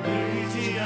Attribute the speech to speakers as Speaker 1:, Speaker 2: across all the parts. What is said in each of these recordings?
Speaker 1: 의지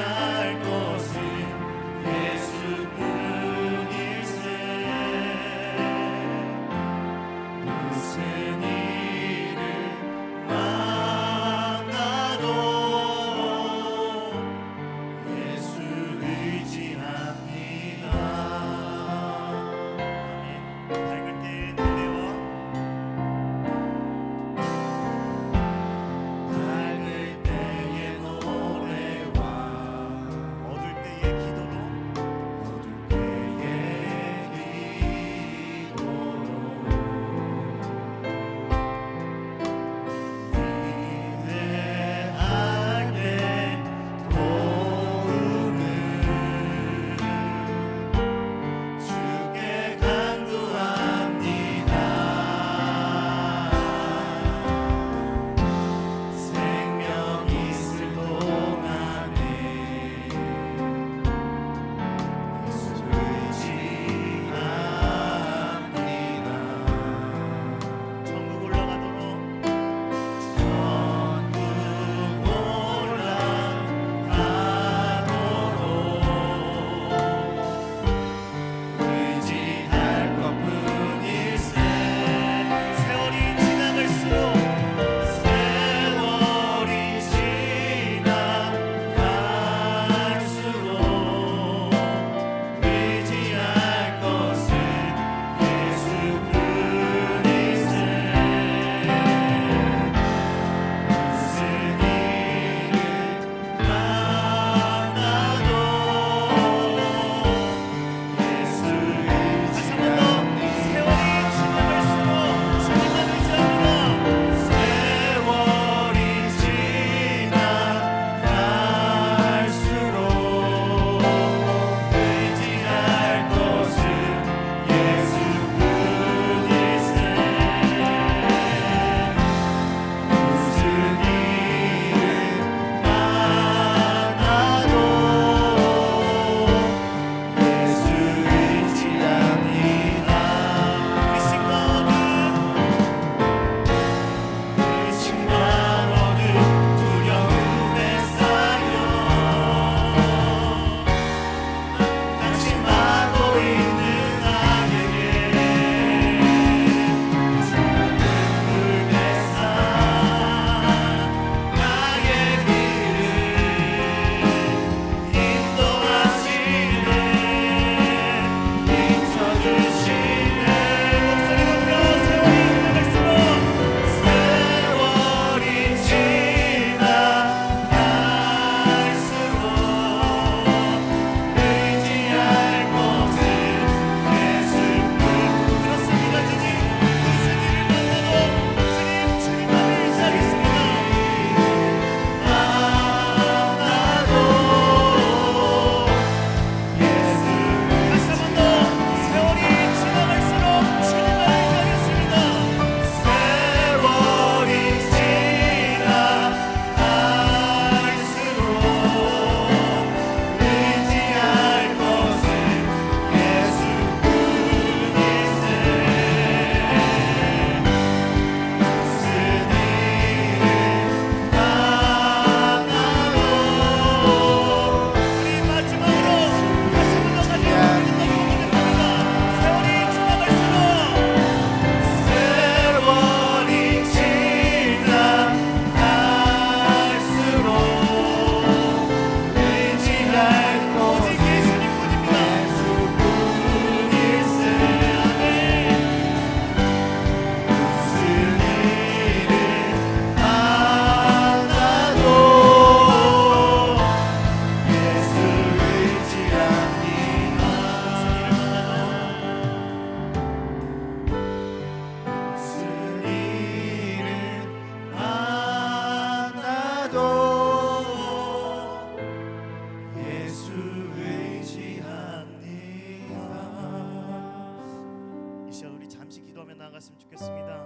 Speaker 1: 나아갔으면 좋겠습니다.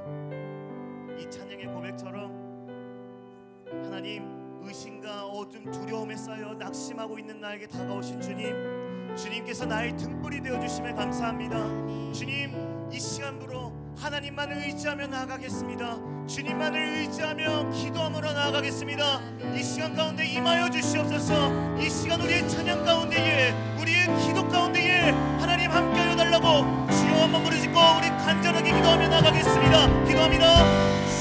Speaker 1: 이 찬양의 고백처럼 하나님, 의심과 어둠, 두려움에 쌓여 낙심하고 있는 나에게 다가오신 주님, 주님께서 나의 등불이 되어주심에 감사합니다. 주님, 이 시간부로 하나님만을 의지하며 나아가겠습니다. 주님만을 의지하며 기도함으로 나아가겠습니다. 이 시간 가운데 임하여 주시옵소서. 이 시간 우리의 찬양 가운데에, 우리의 기도 가운데에 하나님 함께하여 달라고 주여 한번 부르짖고 우리 간절하게 기도하며 나아가겠습니다. 기도합니다.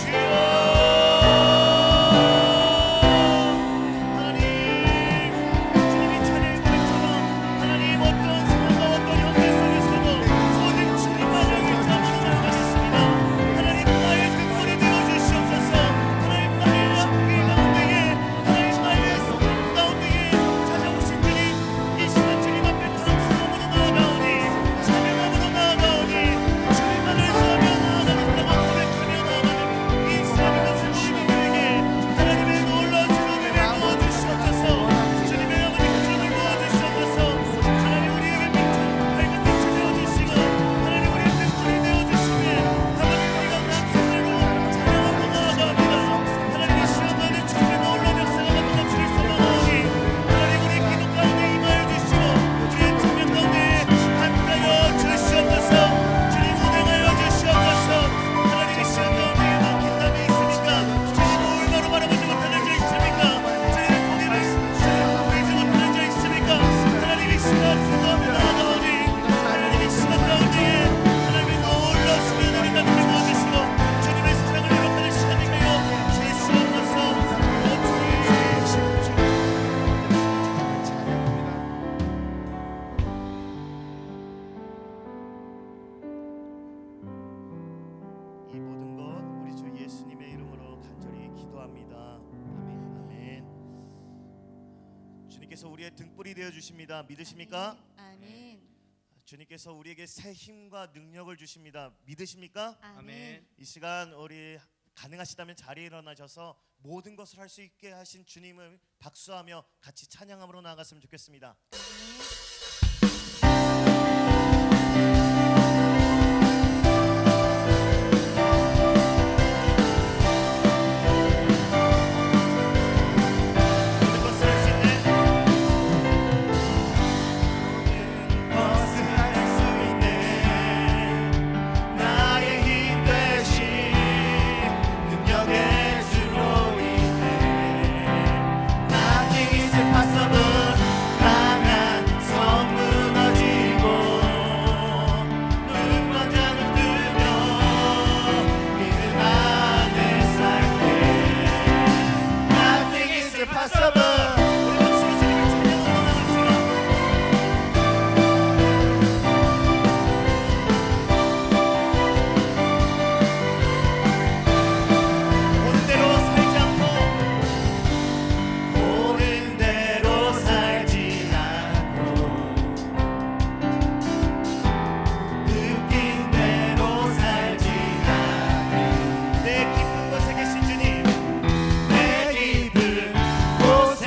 Speaker 1: 주여, 주님께서 우리의 등불이 되어 주십니다. 믿으십니까?
Speaker 2: 아멘.
Speaker 1: 주님께서 우리에게 새 힘과 능력을 주십니다. 믿으십니까?
Speaker 2: 아멘.
Speaker 1: 이 시간 우리 가능하시다면 자리에 일어나셔서 모든 것을 할 수 있게 하신 주님을 박수하며 같이 찬양함으로 나아갔으면 좋겠습니다.
Speaker 3: 곳에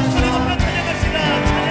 Speaker 1: 목소리 높여 찬양합시다.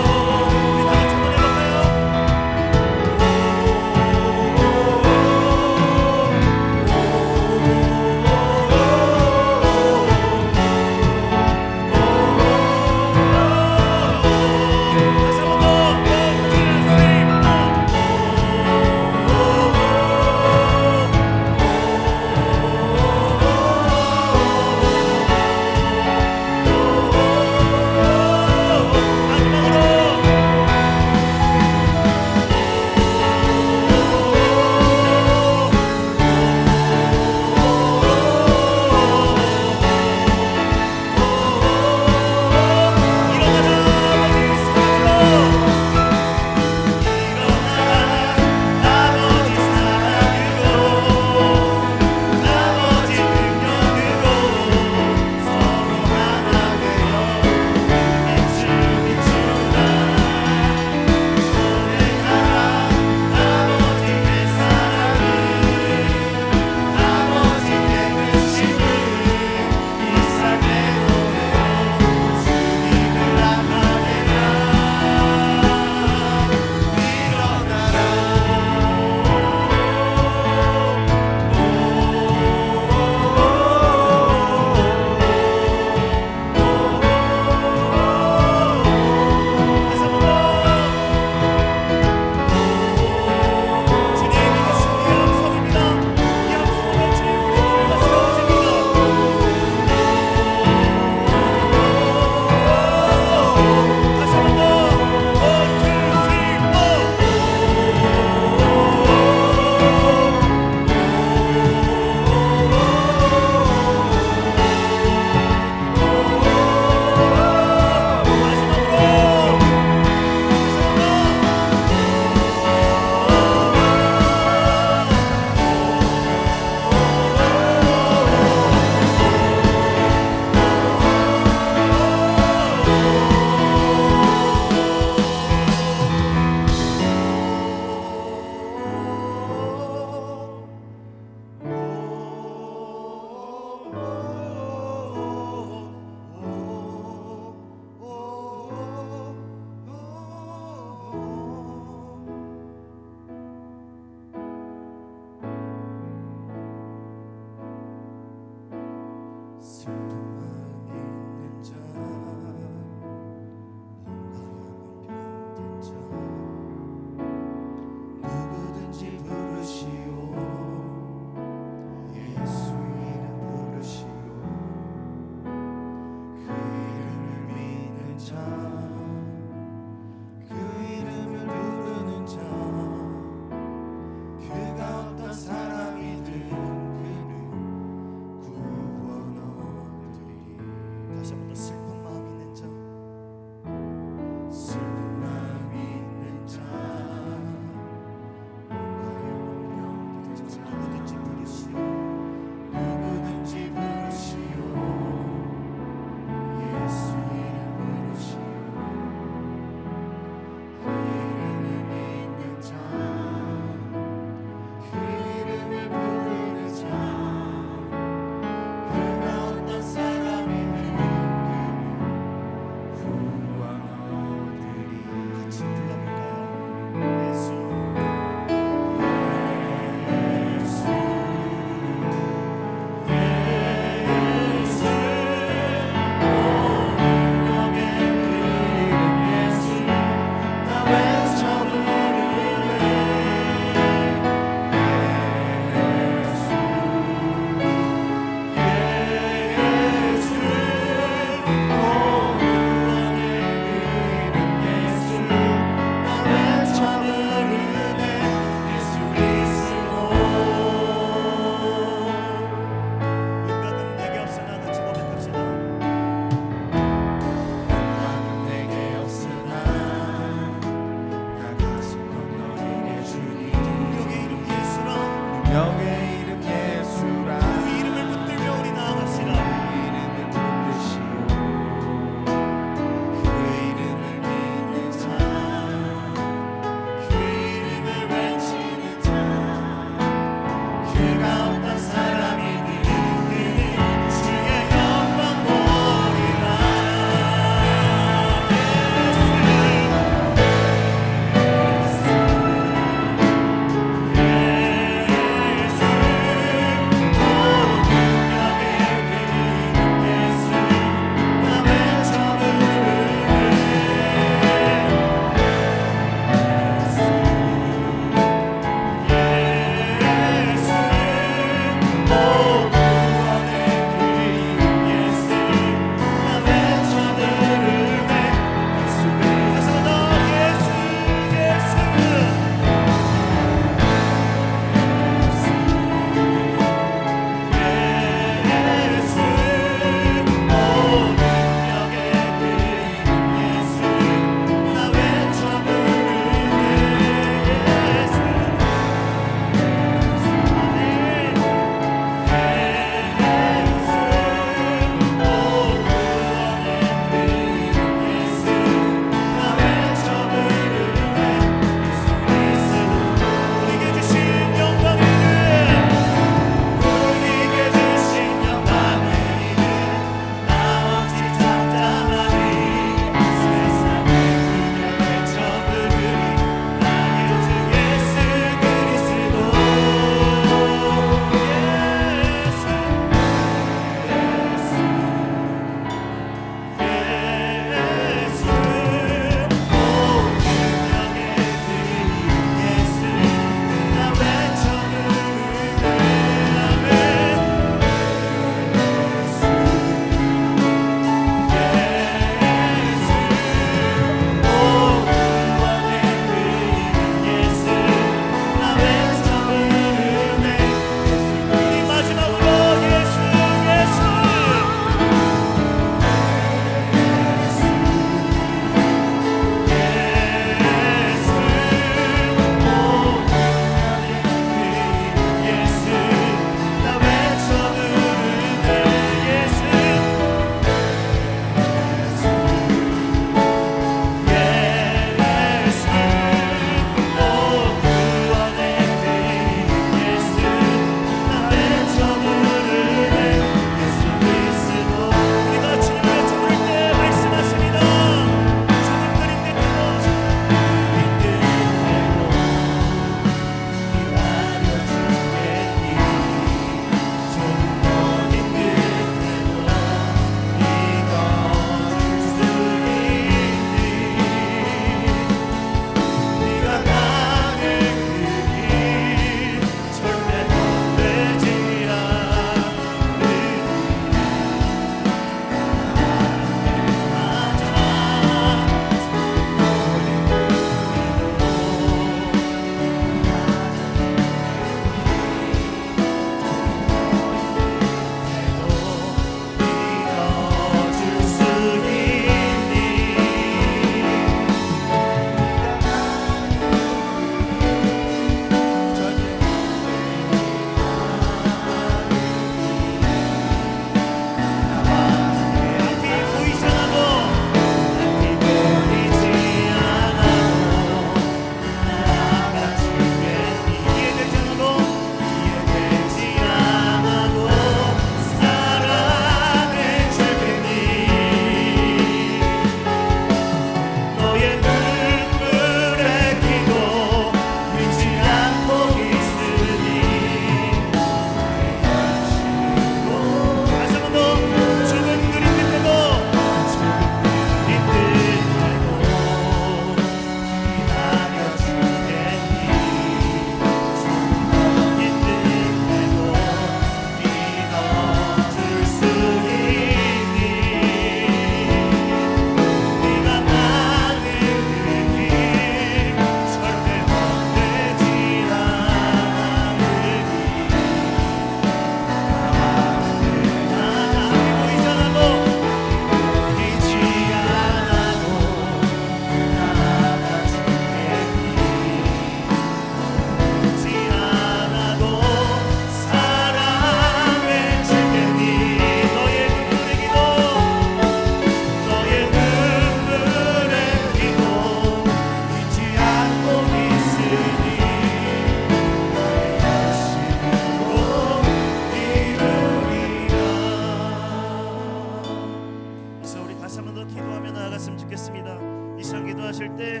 Speaker 1: 나아가겠습니다. 이 시간 기도하실 때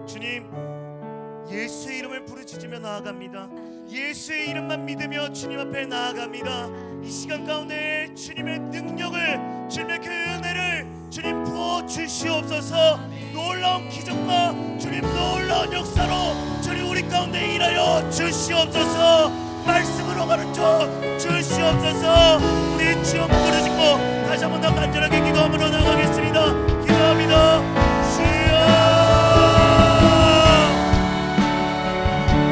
Speaker 1: 주님 예수의 이름을 부르짖으며 나아갑니다. 예수의 이름만 믿으며 주님 앞에 나아갑니다. 이 시간 가운데 주님의 능력을, 주님의 그 은혜를 주님 부어 주시옵소서. 놀라운 기적과 주님 놀라운 역사로 주님 우리 가운데 일하여 주시옵소서. 말씀으로 가르쳐 주시옵소서. 우리 주여 부르짖고 다시 한번 더 간절하게 기도하며 나가겠습니다. 기도합니다. 주여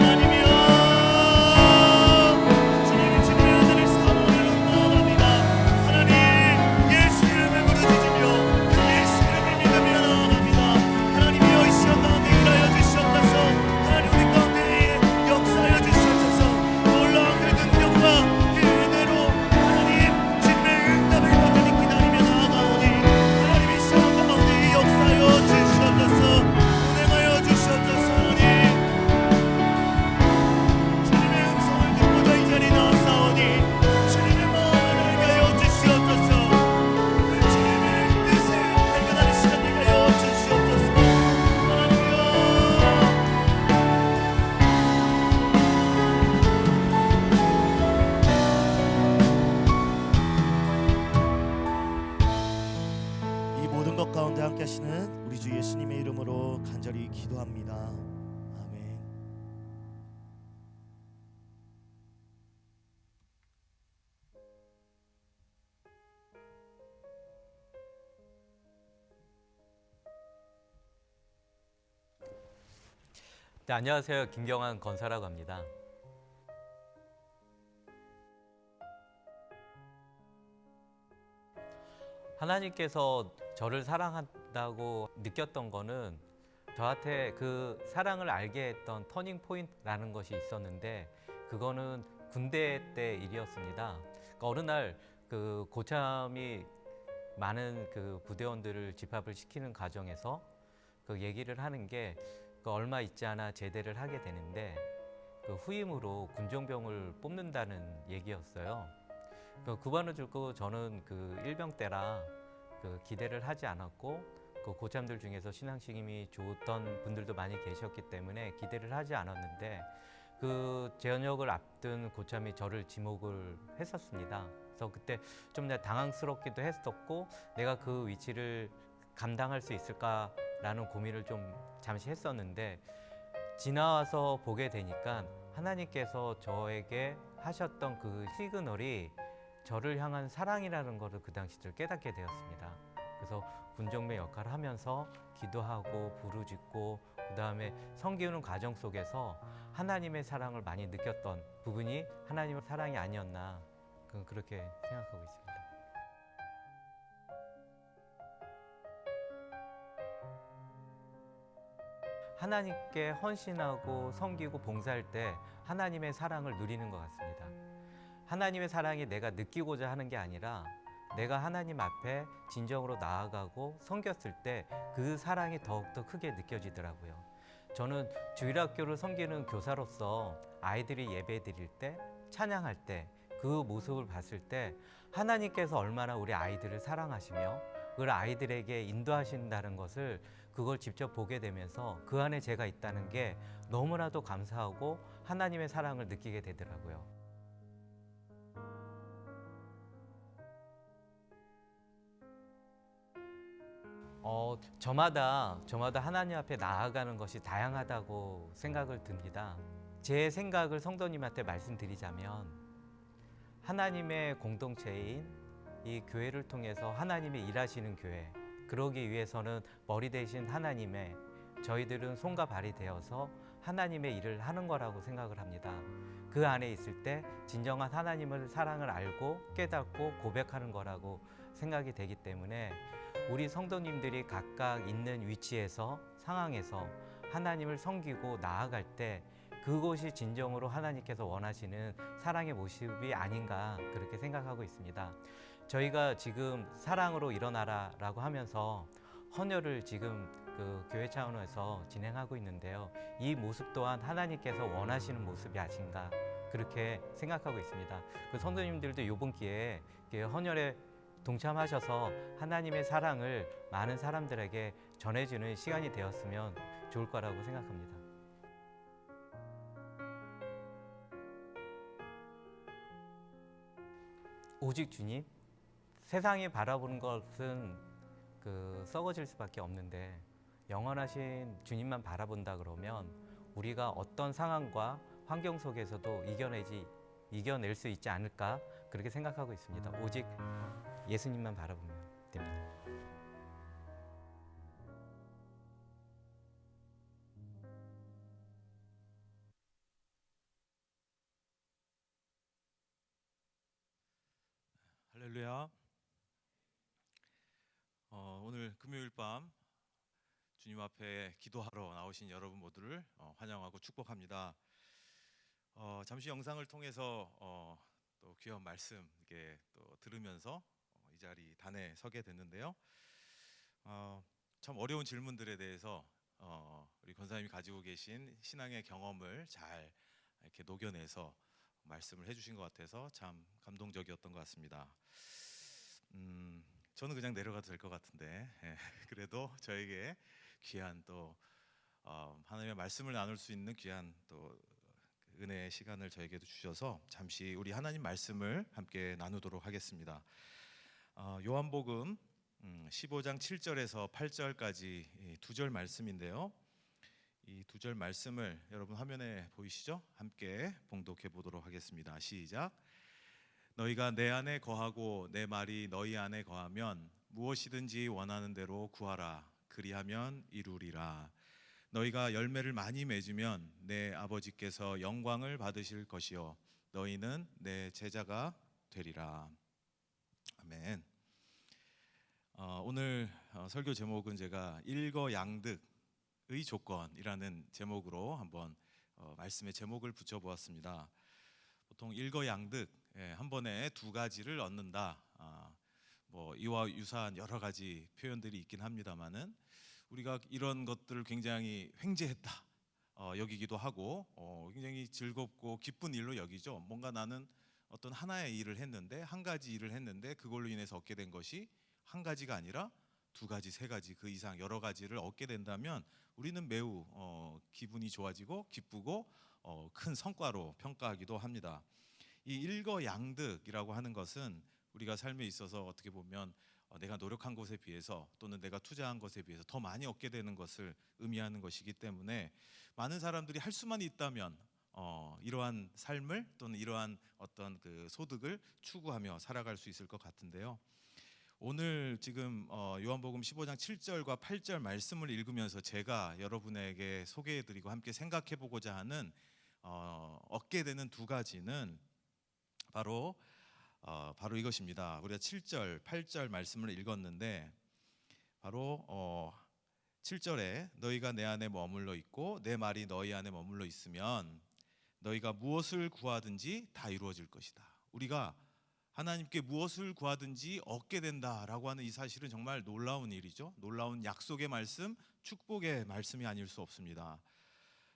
Speaker 1: 하나님이여, 주님이 주님의 은혜를 사모하며 나아갑니다. 하나님 예수 이름을 부르짖으며 그 예수 이름을 믿으며 나아갑니다. 하나님이여 이 시간 가운데 일하여 주시옵소서. 하나님 우리 가운데 역사하여 주시옵소서. 놀라운 그 능력과 그 은혜로 하나님 주님의 응답을 받으니 기다리며 나아가오니 하나님 이 시간 가운데 역사하여 주시옵소서. 운행하여 주시옵소서. 하나님 주님의 음성을 듣고자 이 자리에 나왔사오니 주님의 마음을 알게 하여 주시옵소서. 그 주님의 뜻을 발견하는 시간 되게 하여 주시옵소서. 하나님이여 이 모든 것 가운데 함께 하시는 우리 주 예수님의 이름으로 간절히 기도합니다. 아멘.
Speaker 2: 네, 안녕하세요. 김경환 권사라고 합니다. 하나님께서 저를 사랑한다고 느꼈던 거는 저한테 그 사랑을 알게 했던 터닝 포인트라는 것이 있었는데 그거는 군대 때 일이었습니다. 그러니까 어느 날 그 고참이 많은 그 부대원들을 집합을 시키는 과정에서 그 얘기를 하는 게 그 얼마 있지 않아 제대를 하게 되는데 그 후임으로 군종병을 뽑는다는 얘기였어요. 그반을 듣고 저는 그 일병 때라 그 기대를 하지 않았고 그 고참들 중에서 신앙심이 좋던 분들도 많이 계셨기 때문에 기대를 하지 않았는데 그 전역을 앞둔 고참이 저를 지목을 했었습니다. 그래서 그때 좀 당황스럽기도 했었고 내가 그 위치를 감당할 수 있을까라는 고민을 좀 잠시 했었는데 지나와서 보게 되니까 하나님께서 저에게 하셨던 그 시그널이 저를 향한 사랑이라는 것을 그 당시를 깨닫게 되었습니다. 그래서 군종병 역할을 하면서 기도하고 부르짖고 그 다음에 섬기는 과정 속에서 하나님의 사랑을 많이 느꼈던 부분이 하나님의 사랑이 아니었나 그렇게 생각하고 있습니다. 하나님께 헌신하고 섬기고 봉사할 때 하나님의 사랑을 누리는 것 같습니다. 하나님의 사랑이 내가 느끼고자 하는 게 아니라 내가 하나님 앞에 진정으로 나아가고 섬겼을 때 그 사랑이 더욱더 크게 느껴지더라고요. 저는 주일학교를 섬기는 교사로서 아이들이 예배 드릴 때, 찬양할 때 그 모습을 봤을 때 하나님께서 얼마나 우리 아이들을 사랑하시며 그 아이들에게 인도하신다는 것을 그걸 직접 보게 되면서 그 안에 제가 있다는 게 너무나도 감사하고 하나님의 사랑을 느끼게 되더라고요. 저마다 하나님 앞에 나아가는 것이 다양하다고 생각을 듭니다. 제 생각을 성도님한테 말씀드리자면 하나님의 공동체인 이 교회를 통해서 하나님이 일하시는 교회, 그러기 위해서는 머리 대신 하나님의 저희들은 손과 발이 되어서 하나님의 일을 하는 거라고 생각을 합니다. 그 안에 있을 때 진정한 하나님을 사랑을 알고 깨닫고 고백하는 거라고 생각이 되기 때문에 우리 성도님들이 각각 있는 위치에서 상황에서 하나님을 섬기고 나아갈 때 그것이 진정으로 하나님께서 원하시는 사랑의 모습이 아닌가 그렇게 생각하고 있습니다. 저희가 지금 사랑으로 일어나라 라고 하면서 헌혈을 지금 그 교회 차원에서 진행하고 있는데요. 이 모습 또한 하나님께서 원하시는 모습이 아닌가 그렇게 생각하고 있습니다. 그 성도님들도 이번 기회에 헌혈에 동참하셔서 하나님의 사랑을 많은 사람들에게 전해주는 시간이 되었으면 좋을 거라고 생각합니다. 오직 주님, 세상이 바라보는 것은 썩어질 수밖에 없는데 영원하신 주님만 바라본다 그러면 우리가 어떤 상황과 환경 속에서도 이겨낼 수 있지 않을까 그렇게 생각하고 있습니다. 오직 예수님만 바라보면 됩니다.
Speaker 3: 할렐루야. 오늘 금요일 밤 주님 앞에 기도하러 나오신 여러분 모두를 환영하고 축복합니다. 잠시 영상을 통해서 또 귀한 말씀 이렇게 또 들으면서 이 자리 단에 서게 됐는데요. 참 어려운 질문들에 대해서 우리 권사님이 가지고 계신 신앙의 경험을 잘 이렇게 녹여내서 말씀을 해주신 것 같아서 참 감동적이었던 것 같습니다. 저는 그냥 내려가도 될 것 같은데 그래도 저에게 귀한 또 하나님의 말씀을 나눌 수 있는 귀한 또 은혜의 시간을 저에게도 주셔서 잠시 우리 하나님 말씀을 함께 나누도록 하겠습니다. 요한복음 15장 7절에서 8절까지 두 절 말씀인데요. 이 두 절 말씀을 여러분 화면에 보이시죠? 함께 봉독해 보도록 하겠습니다. 시작. 너희가 내 안에 거하고 내 말이 너희 안에 거하면 무엇이든지 원하는 대로 구하라. 그리하면 이루리라. 너희가 열매를 많이 맺으면 내 아버지께서 영광을 받으실 것이요 너희는 내 제자가 되리라. 아멘. 오늘 설교 제목은 제가 일거양득의 조건이라는 제목으로 한번 말씀의 제목을 붙여보았습니다. 보통 일거양득 한 번에 두 가지를 얻는다. 이와 유사한 여러 가지 표현들이 있긴 합니다만은 우리가 이런 것들을 굉장히 횡재했다 여기기도 하고 굉장히 즐겁고 기쁜 일로 여기죠. 뭔가 나는 어떤 하나의 일을 했는데 한 가지 일을 했는데 그걸로 인해서 얻게 된 것이 한 가지가 아니라 두 가지, 세 가지 그 이상 여러 가지를 얻게 된다면 우리는 매우 기분이 좋아지고 기쁘고 큰 성과로 평가하기도 합니다. 이 일거양득이라고 하는 것은 우리가 삶에 있어서 어떻게 보면 내가 노력한 것에 비해서 또는 내가 투자한 것에 비해서 더 많이 얻게 되는 것을 의미하는 것이기 때문에 많은 사람들이 할 수만 있다면 이러한 삶을 또는 이러한 어떤 그 소득을 추구하며 살아갈 수 있을 것 같은데요. 오늘 지금 요한복음 15장 7절과 8절 말씀을 읽으면서 제가 여러분에게 소개해드리고 함께 생각해보고자 하는 얻게 되는 두 가지는 바로 이것입니다. 우리가 7절, 8절 말씀을 읽었는데 바로 7절에 너희가 내 안에 머물러 있고 내 말이 너희 안에 머물러 있으면 너희가 무엇을 구하든지 다 이루어질 것이다. 우리가 하나님께 무엇을 구하든지 얻게 된다라고 하는 이 사실은 정말 놀라운 일이죠. 놀라운 약속의 말씀, 축복의 말씀이 아닐 수 없습니다.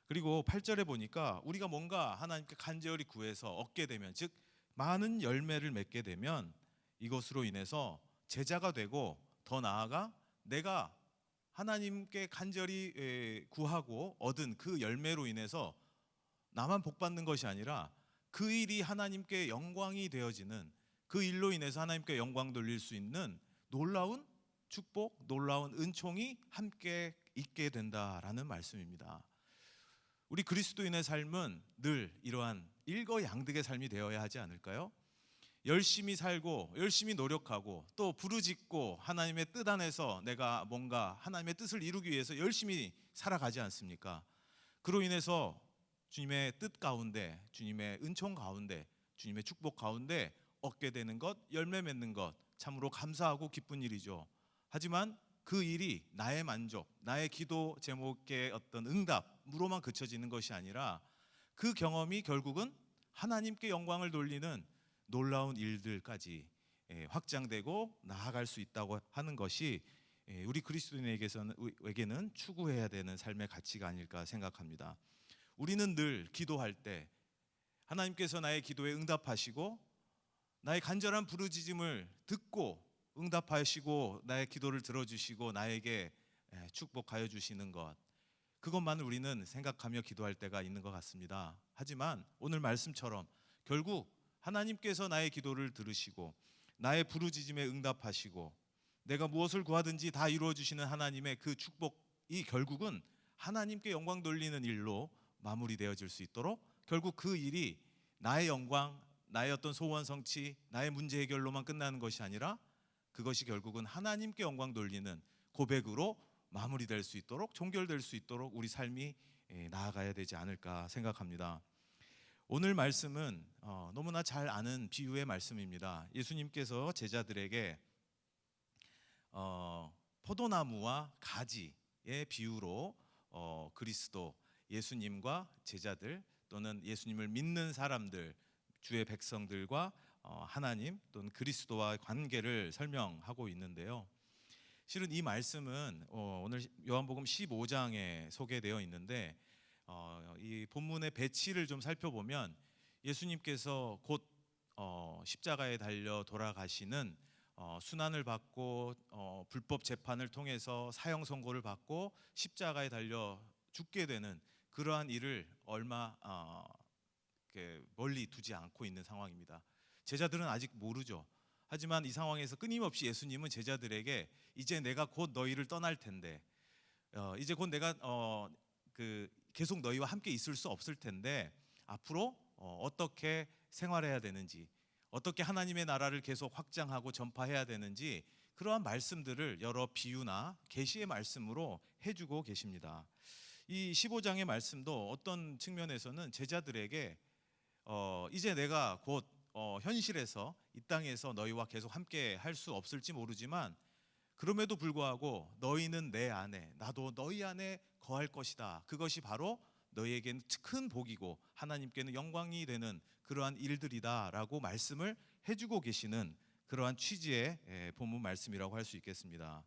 Speaker 3: 그리고 8절에 보니까 우리가 뭔가 하나님께 간절히 구해서 얻게 되면 즉 많은 열매를 맺게 되면 이것으로 인해서 제자가 되고 더 나아가 내가 하나님께 간절히 구하고 얻은 그 열매로 인해서 나만 복받는 것이 아니라 그 일이 하나님께 영광이 되어지는 그 일로 인해서 하나님께 영광 돌릴 수 있는 놀라운 축복, 놀라운 은총이 함께 있게 된다라는 말씀입니다. 우리 그리스도인의 삶은 늘 이러한 일거양득의 삶이 되어야 하지 않을까요? 열심히 살고 열심히 노력하고 또 부르짖고 하나님의 뜻 안에서 내가 뭔가 하나님의 뜻을 이루기 위해서 열심히 살아가지 않습니까? 그로 인해서 주님의 뜻 가운데, 주님의 은총 가운데, 주님의 축복 가운데 얻게 되는 것, 열매 맺는 것 참으로 감사하고 기쁜 일이죠. 하지만 그 일이 나의 만족, 나의 기도 제목의 어떤 응답으로만 그쳐지는 것이 아니라 그 경험이 결국은 하나님께 영광을 돌리는 놀라운 일들까지 확장되고 나아갈 수 있다고 하는 것이 우리 그리스도인에게는 추구해야 되는 삶의 가치가 아닐까 생각합니다. 우리는 늘 기도할 때 하나님께서 나의 기도에 응답하시고 나의 간절한 부르짖음을 듣고 응답하시고 나의 기도를 들어주시고 나에게 축복하여 주시는 것, 그것만을 우리는 생각하며 기도할 때가 있는 것 같습니다. 하지만 오늘 말씀처럼 결국 하나님께서 나의 기도를 들으시고 나의 부르짖음에 응답하시고 내가 무엇을 구하든지 다 이루어 주시는 하나님의 그 축복이 결국은 하나님께 영광 돌리는 일로 마무리되어질 수 있도록, 결국 그 일이 나의 영광, 나의 어떤 소원 성취, 나의 문제 해결로만 끝나는 것이 아니라 그것이 결국은 하나님께 영광 돌리는 고백으로 마무리될 수 있도록, 종결될 수 있도록 우리 삶이 나아가야 되지 않을까 생각합니다. 오늘 말씀은 너무나 잘 아는 비유의 말씀입니다. 예수님께서 제자들에게 포도나무와 가지의 비유로 그리스도, 예수님과 제자들 또는 예수님을 믿는 사람들, 주의 백성들과 하나님 또는 그리스도와 관계를 설명하고 있는데요. 실은 이 말씀은 오늘 요한복음 15장에 소개되어 있는데 이 본문의 배치를 좀 살펴보면 예수님께서 곧 십자가에 달려 돌아가시는, 순환을 받고 불법 재판을 통해서 사형 선고를 받고 십자가에 달려 죽게 되는 그러한 일을 얼마 멀리 두지 않고 있는 상황입니다. 제자들은 아직 모르죠. 하지만 이 상황에서 끊임없이 예수님은 제자들에게 이제 내가 곧 너희를 떠날 텐데, 이제 곧 내가 계속 너희와 함께 있을 수 없을 텐데 앞으로 어떻게 생활해야 되는지, 어떻게 하나님의 나라를 계속 확장하고 전파해야 되는지 그러한 말씀들을 여러 비유나 계시의 말씀으로 해주고 계십니다. 이 15장의 말씀도 어떤 측면에서는 제자들에게 이제 내가 곧 현실에서 이 땅에서 너희와 계속 함께 할 수 없을지 모르지만 그럼에도 불구하고 너희는 내 안에, 나도 너희 안에 거할 것이다. 그것이 바로 너희에게는 큰 복이고 하나님께는 영광이 되는 그러한 일들이다라고 말씀을 해주고 계시는 그러한 취지의 본문 말씀이라고 할 수 있겠습니다.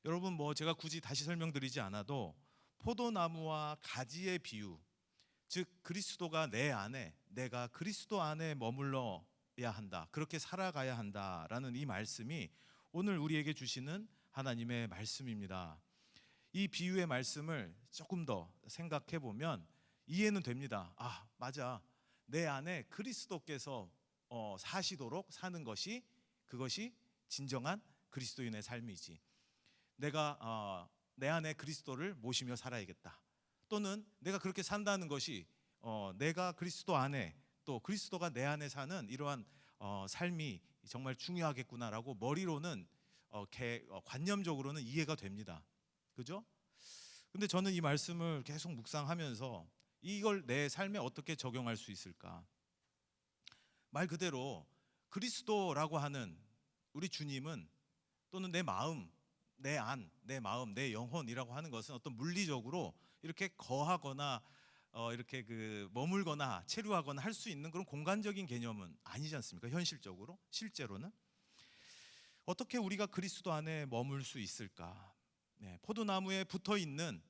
Speaker 3: 여러분, 제가 굳이 다시 설명드리지 않아도 포도나무와 가지의 비유, 즉 그리스도가 내 안에, 내가 그리스도 안에 머물러야 한다, 그렇게 살아가야 한다라는 이 말씀이 오늘 우리에게 주시는 하나님의 말씀입니다. 이 비유의 말씀을 조금 더 생각해 보면 이해는 됩니다. 아, 맞아. 내 안에 그리스도께서 사시도록 사는 것이, 그것이 진정한 그리스도인의 삶이지. 내가 내 안에 그리스도를 모시며 살아야겠다. 또는 내가 그렇게 산다는 것이 내가 그리스도 안에, 또 그리스도가 내 안에 사는 이러한 삶이 정말 중요하겠구나라고 머리로는 관념적으로는 이해가 됩니다. 그죠? 근데 저는 이 말씀을 계속 묵상하면서 이걸 내 삶에 어떻게 적용할 수 있을까? 말 그대로 그리스도라고 하는 우리 주님은, 또는 내 마음, 내 안, 내 마음, 내 영혼이라고 하는 것은 어떤 물리적으로 이렇게 거하거나 이렇게 머물거나 체류하거나 할 수 있는 그런 공간적인 개념은 아니지 않습니까? 현실적으로, 실제로는 어떻게 우리가 그리스도 안에 머물 수 있을까? 포도나무에 붙어 있는,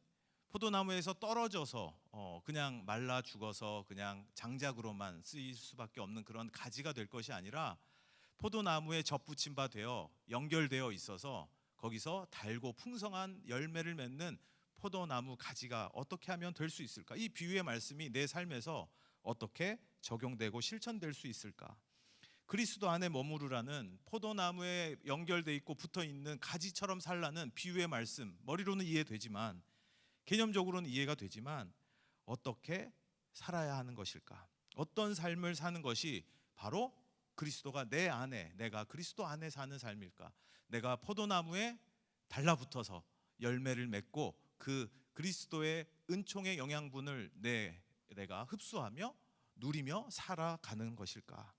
Speaker 3: 포도나무에서 떨어져서 그냥 말라 죽어서 그냥 장작으로만 쓰일 수밖에 없는 그런 가지가 될 것이 아니라 포도나무에 접붙임 바 되어 연결되어 있어서 거기서 달고 풍성한 열매를 맺는 포도나무 가지가 어떻게 하면 될 수 있을까? 이 비유의 말씀이 내 삶에서 어떻게 적용되고 실천될 수 있을까? 그리스도 안에 머무르라는, 포도나무에 연결돼 있고 붙어 있는 가지처럼 살라는 비유의 말씀, 머리로는 이해되지만, 개념적으로는 이해가 되지만 어떻게 살아야 하는 것일까? 어떤 삶을 사는 것이 바로 그리스도가 내 안에, 내가 그리스도 안에 사는 삶일까? 내가 포도나무에 달라붙어서 열매를 맺고 그 그리스도의 은총의 영양분을 내가 흡수하며 누리며 살아가는 것일까?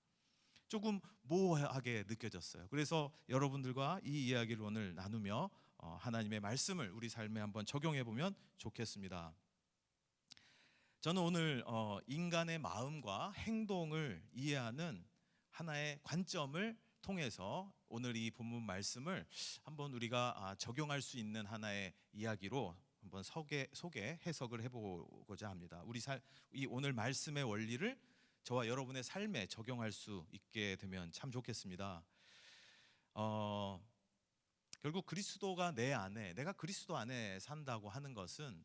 Speaker 3: 조금 모호하게 느껴졌어요. 그래서 여러분들과 이 이야기를 오늘 나누며 하나님의 말씀을 우리 삶에 한번 적용해 보면 좋겠습니다. 저는 오늘 인간의 마음과 행동을 이해하는 하나의 관점을 통해서 오늘 이 본문 말씀을 한번 우리가 적용할 수 있는 하나의 이야기로 한번 소개 해석을 해보고자 합니다. 이 오늘 말씀의 원리를 저와 여러분의 삶에 적용할 수 있게 되면 참 좋겠습니다. 결국 그리스도가 내 안에, 내가 그리스도 안에 산다고 하는 것은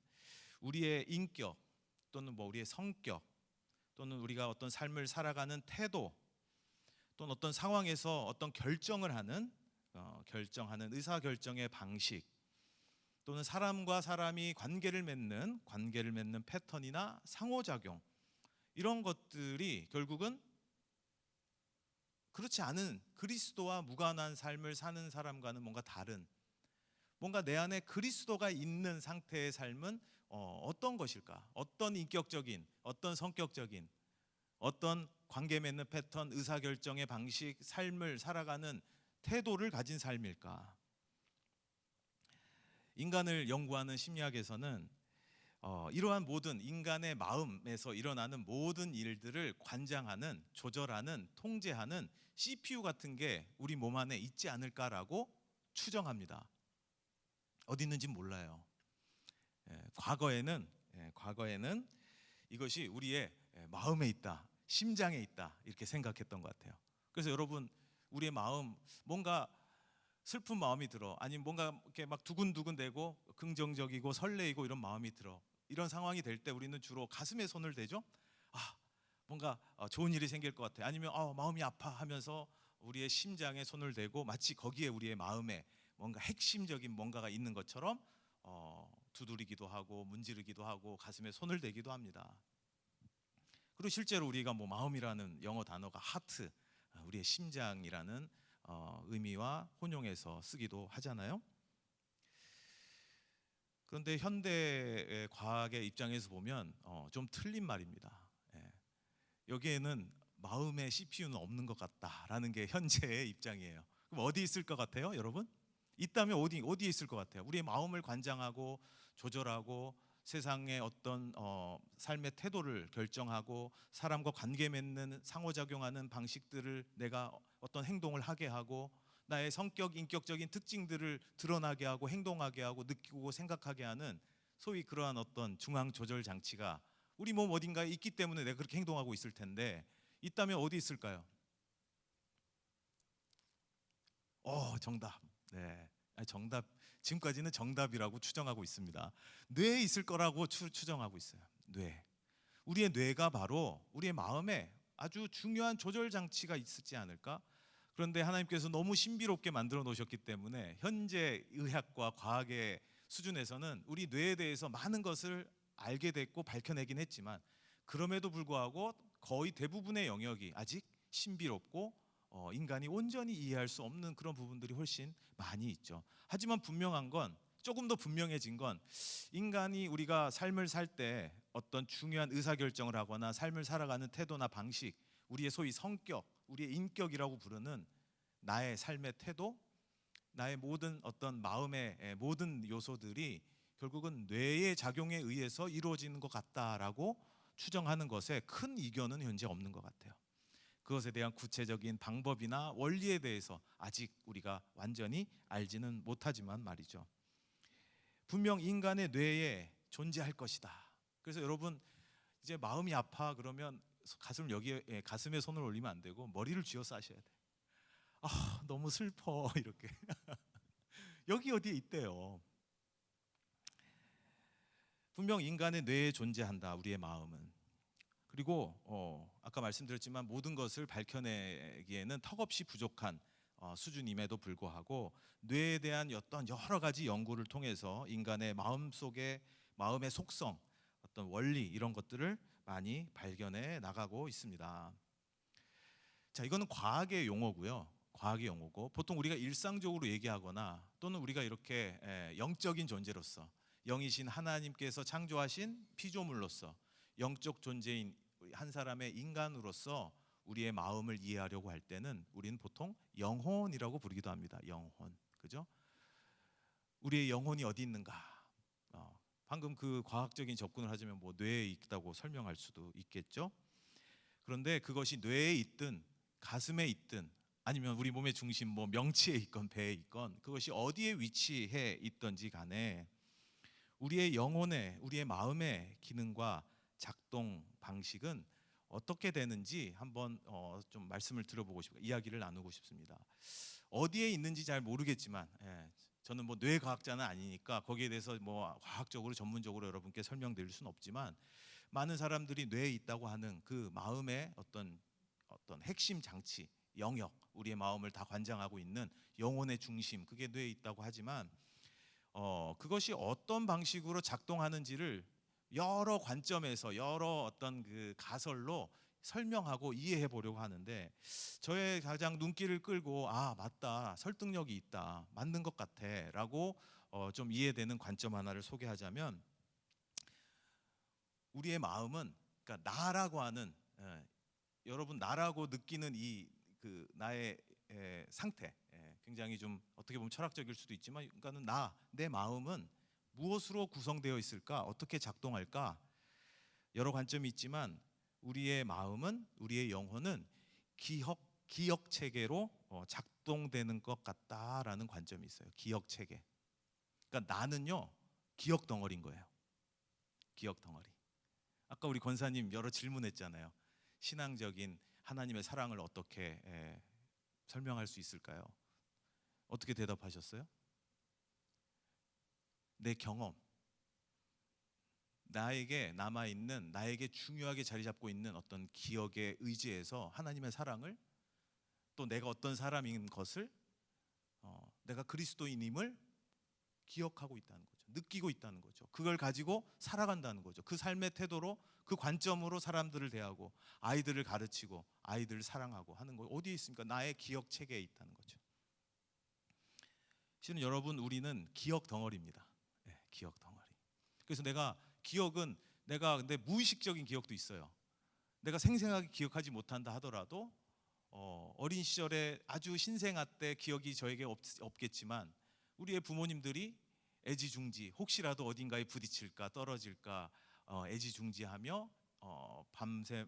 Speaker 3: 우리의 인격 또는 뭐 우리의 성격 또는 우리가 어떤 삶을 살아가는 태도 또는 어떤 상황에서 어떤 결정을 하는 의사 결정의 방식 또는 사람과 사람이 관계를 맺는 패턴이나 상호작용, 이런 것들이 결국은 그렇지 않은 그리스도와 무관한 삶을 사는 사람과는 뭔가 다른, 뭔가 내 안에 그리스도가 있는 상태의 삶은 어떤 것일까? 어떤 인격적인, 어떤 성격적인, 어떤 관계 맺는 패턴, 의사결정의 방식, 삶을 살아가는 태도를 가진 삶일까? 인간을 연구하는 심리학에서는 이러한 모든 인간의 마음에서 일어나는 모든 일들을 관장하는, 조절하는, 통제하는 CPU 같은 게 우리 몸 안에 있지 않을까라고 추정합니다. 어디 있는지 몰라요. 과거에는 이것이 우리의 마음에 있다, 심장에 있다, 이렇게 생각했던 것 같아요. 그래서 여러분, 우리의 마음, 뭔가 슬픈 마음이 들어, 아니면 뭔가 이렇게 막 두근두근대고 긍정적이고 설레이고 이런 마음이 들어, 이런 상황이 될 때 우리는 주로 가슴에 손을 대죠. 뭔가 좋은 일이 생길 것 같아, 아니면 마음이 아파 하면서 우리의 심장에 손을 대고 마치 거기에 우리의 마음에 뭔가 핵심적인 뭔가가 있는 것처럼 두드리기도 하고 문지르기도 하고 가슴에 손을 대기도 합니다. 그리고 실제로 우리가 뭐 마음이라는 영어 단어가 하트, 우리의 심장이라는 의미와 혼용해서 쓰기도 하잖아요. 그런데 현대 과학의 입장에서 보면 좀 틀린 말입니다. 여기에는 마음의 CPU는 없는 것 같다라는 게 현재의 입장이에요. 그럼 어디 있을 것 같아요, 여러분? 있다면 어디에 있을 것 같아요? 우리의 마음을 관장하고 조절하고 세상의 어떤 삶의 태도를 결정하고 사람과 관계 맺는 상호작용하는 방식들을 내가 어떤 행동을 하게 하고 나의 성격, 인격적인 특징들을 드러나게 하고 행동하게 하고 느끼고 생각하게 하는 소위 그러한 어떤 중앙 조절 장치가 우리 몸 어딘가에 있기 때문에 내가 그렇게 행동하고 있을 텐데, 있다면 어디 있을까요? 정답. 네. 정답, 지금까지는 정답이라고 추정하고 있습니다. 뇌에 있을 거라고 추정하고 있어요. 뇌. 우리의 뇌가 바로 우리의 마음에 아주 중요한 조절 장치가 있지 않을까? 그런데 하나님께서 너무 신비롭게 만들어 놓으셨기 때문에 현재 의학과 과학의 수준에서는 우리 뇌에 대해서 많은 것을 알게 됐고 밝혀내긴 했지만, 그럼에도 불구하고 거의 대부분의 영역이 아직 신비롭고 인간이 온전히 이해할 수 없는 그런 부분들이 훨씬 많이 있죠. 하지만 분명한 건, 조금 더 분명해진 건, 인간이 우리가 삶을 살 때 어떤 중요한 의사결정을 하거나 삶을 살아가는 태도나 방식, 우리의 소위 성격, 우리의 인격이라고 부르는 나의 삶의 태도, 나의 모든 어떤 마음의 모든 요소들이 결국은 뇌의 작용에 의해서 이루어지는 것 같다라고 추정하는 것에 큰 이견은 현재 없는 것 같아요. 그것에 대한 구체적인 방법이나 원리에 대해서 아직 우리가 완전히 알지는 못하지만 말이죠. 분명 인간의 뇌에 존재할 것이다. 그래서 여러분, 이제 마음이 아파 그러면 가슴에 손을 올리면 안 되고 머리를 쥐어 싸셔야 돼. 너무 슬퍼 이렇게. 여기 어디에 있대요. 분명 인간의 뇌에 존재한다, 우리의 마음은. 그리고 아까 말씀드렸지만 모든 것을 밝혀내기에는 턱없이 부족한 수준임에도 불구하고 뇌에 대한 어떤 여러 가지 연구를 통해서 인간의 마음속의 마음의 속성, 어떤 원리, 이런 것들을 많이 발견해 나가고 있습니다. 자, 이거는 과학의 용어고요. 과학의 용어고, 보통 우리가 일상적으로 얘기하거나 또는 우리가 이렇게 영적인 존재로서, 영이신 하나님께서 창조하신 피조물로서 영적 존재인 한 사람의 인간으로서 우리의 마음을 이해하려고 할 때는 우리는 보통 영혼이라고 부르기도 합니다. 영혼, 그죠? 우리의 영혼이 어디 있는가? 방금 그 과학적인 접근을 하자면 뭐 뇌에 있다고 설명할 수도 있겠죠. 그런데 그것이 뇌에 있든 가슴에 있든 아니면 우리 몸의 중심 뭐 명치에 있건 배에 있건, 그것이 어디에 위치해 있던지 간에 우리의 영혼의, 우리의 마음의 기능과 작동 방식은 어떻게 되는지 한번 좀 말씀을 드려보고 싶고 이야기를 나누고 싶습니다. 어디에 있는지 잘 모르겠지만 저는 뭐 뇌과학자는 아니니까 거기에 대해서 뭐 과학적으로 전문적으로 여러분께 설명드릴 수는 없지만 많은 사람들이 뇌에 있다고 하는 그 마음의 어떤 핵심 장치, 영역, 우리의 마음을 다 관장하고 있는 영혼의 중심, 그게 뇌에 있다고 하지만 그것이 어떤 방식으로 작동하는지를 여러 관점에서 여러 어떤 그 가설로 설명하고 이해해 보려고 하는데 저의 가장 눈길을 끌고 아 맞다, 설득력이 있다, 맞는 것 같아라고 좀 이해되는 관점 하나를 소개하자면 우리의 마음은 그러니까 나라고 하는 여러분 나라고 느끼는 이 그 나의 상태 굉장히 좀 어떻게 보면 철학적일 수도 있지만 그러니까는 내 마음은 무엇으로 구성되어 있을까? 어떻게 작동할까? 여러 관점이 있지만 우리의 마음은 우리의 영혼은 기억 체계로 작동되는 것 같다라는 관점이 있어요. 기억 체계. 그러니까 나는요 기억 덩어리인 거예요. 기억 덩어리. 아까 우리 권사님 여러 질문했잖아요. 신앙적인 하나님의 사랑을 어떻게 설명할 수 있을까요? 어떻게 대답하셨어요? 내 경험, 나에게 남아있는, 나에게 중요하게 자리 잡고 있는 어떤 기억에 의지해서 하나님의 사랑을, 또 내가 어떤 사람인 것을, 내가 그리스도인임을 기억하고 있다는 거죠. 느끼고 있다는 거죠. 그걸 가지고 살아간다는 거죠. 그 삶의 태도로, 그 관점으로 사람들을 대하고 아이들을 가르치고 아이들을 사랑하고 하는 거 어디에 있습니까? 나의 기억 체계에 있다는 거죠. 실은 여러분 우리는 기억 덩어리입니다. 기억 덩어리. 그래서 기억은 근데 무의식적인 기억도 있어요. 내가 생생하게 기억하지 못한다 하더라도 어린 시절에 아주 신생아 때 기억이 저에게 없겠지만 우리의 부모님들이 애지중지 혹시라도 어딘가에 부딪힐까 떨어질까 애지중지하며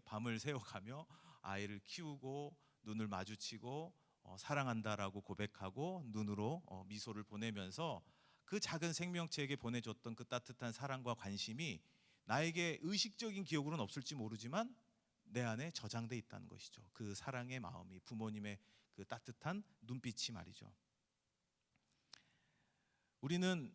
Speaker 3: 밤을 새워가며 아이를 키우고 눈을 마주치고 사랑한다라고 고백하고 눈으로 미소를 보내면서 그 작은 생명체에게 보내줬던 그 따뜻한 사랑과 관심이 나에게 의식적인 기억으로는 없을지 모르지만 내 안에 저장돼 있다는 것이죠. 그 사랑의 마음이 부모님의 그 따뜻한 눈빛이 말이죠. 우리는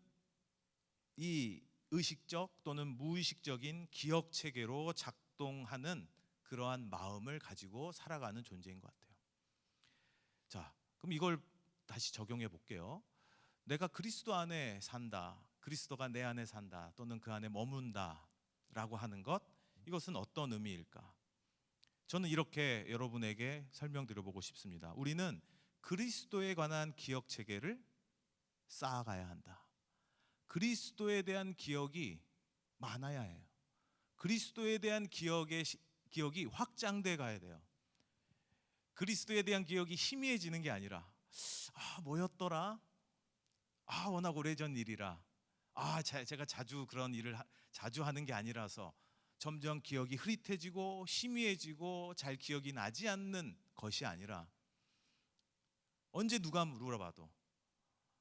Speaker 3: 이 의식적 또는 무의식적인 기억 체계로 작동하는 그러한 마음을 가지고 살아가는 존재인 것 같아요. 자, 그럼 이걸 다시 적용해 볼게요. 내가 그리스도 안에 산다, 그리스도가 내 안에 산다, 또는 그 안에 머문다라고 하는 것, 이것은 어떤 의미일까? 저는 이렇게 여러분에게 설명드려보고 싶습니다. 우리는 그리스도에 관한 기억 체계를 쌓아가야 한다. 그리스도에 대한 기억이 많아야 해요. 그리스도에 대한 기억이 확장돼 가야 돼요. 그리스도에 대한 기억이 희미해지는 게 아니라 뭐였더라? 워낙 오래전 일이라 제가 자주 그런 일을 자주 하는 게 아니라서 점점 기억이 흐릿해지고 희미해지고 잘 기억이 나지 않는 것이 아니라 언제 누가 물어봐도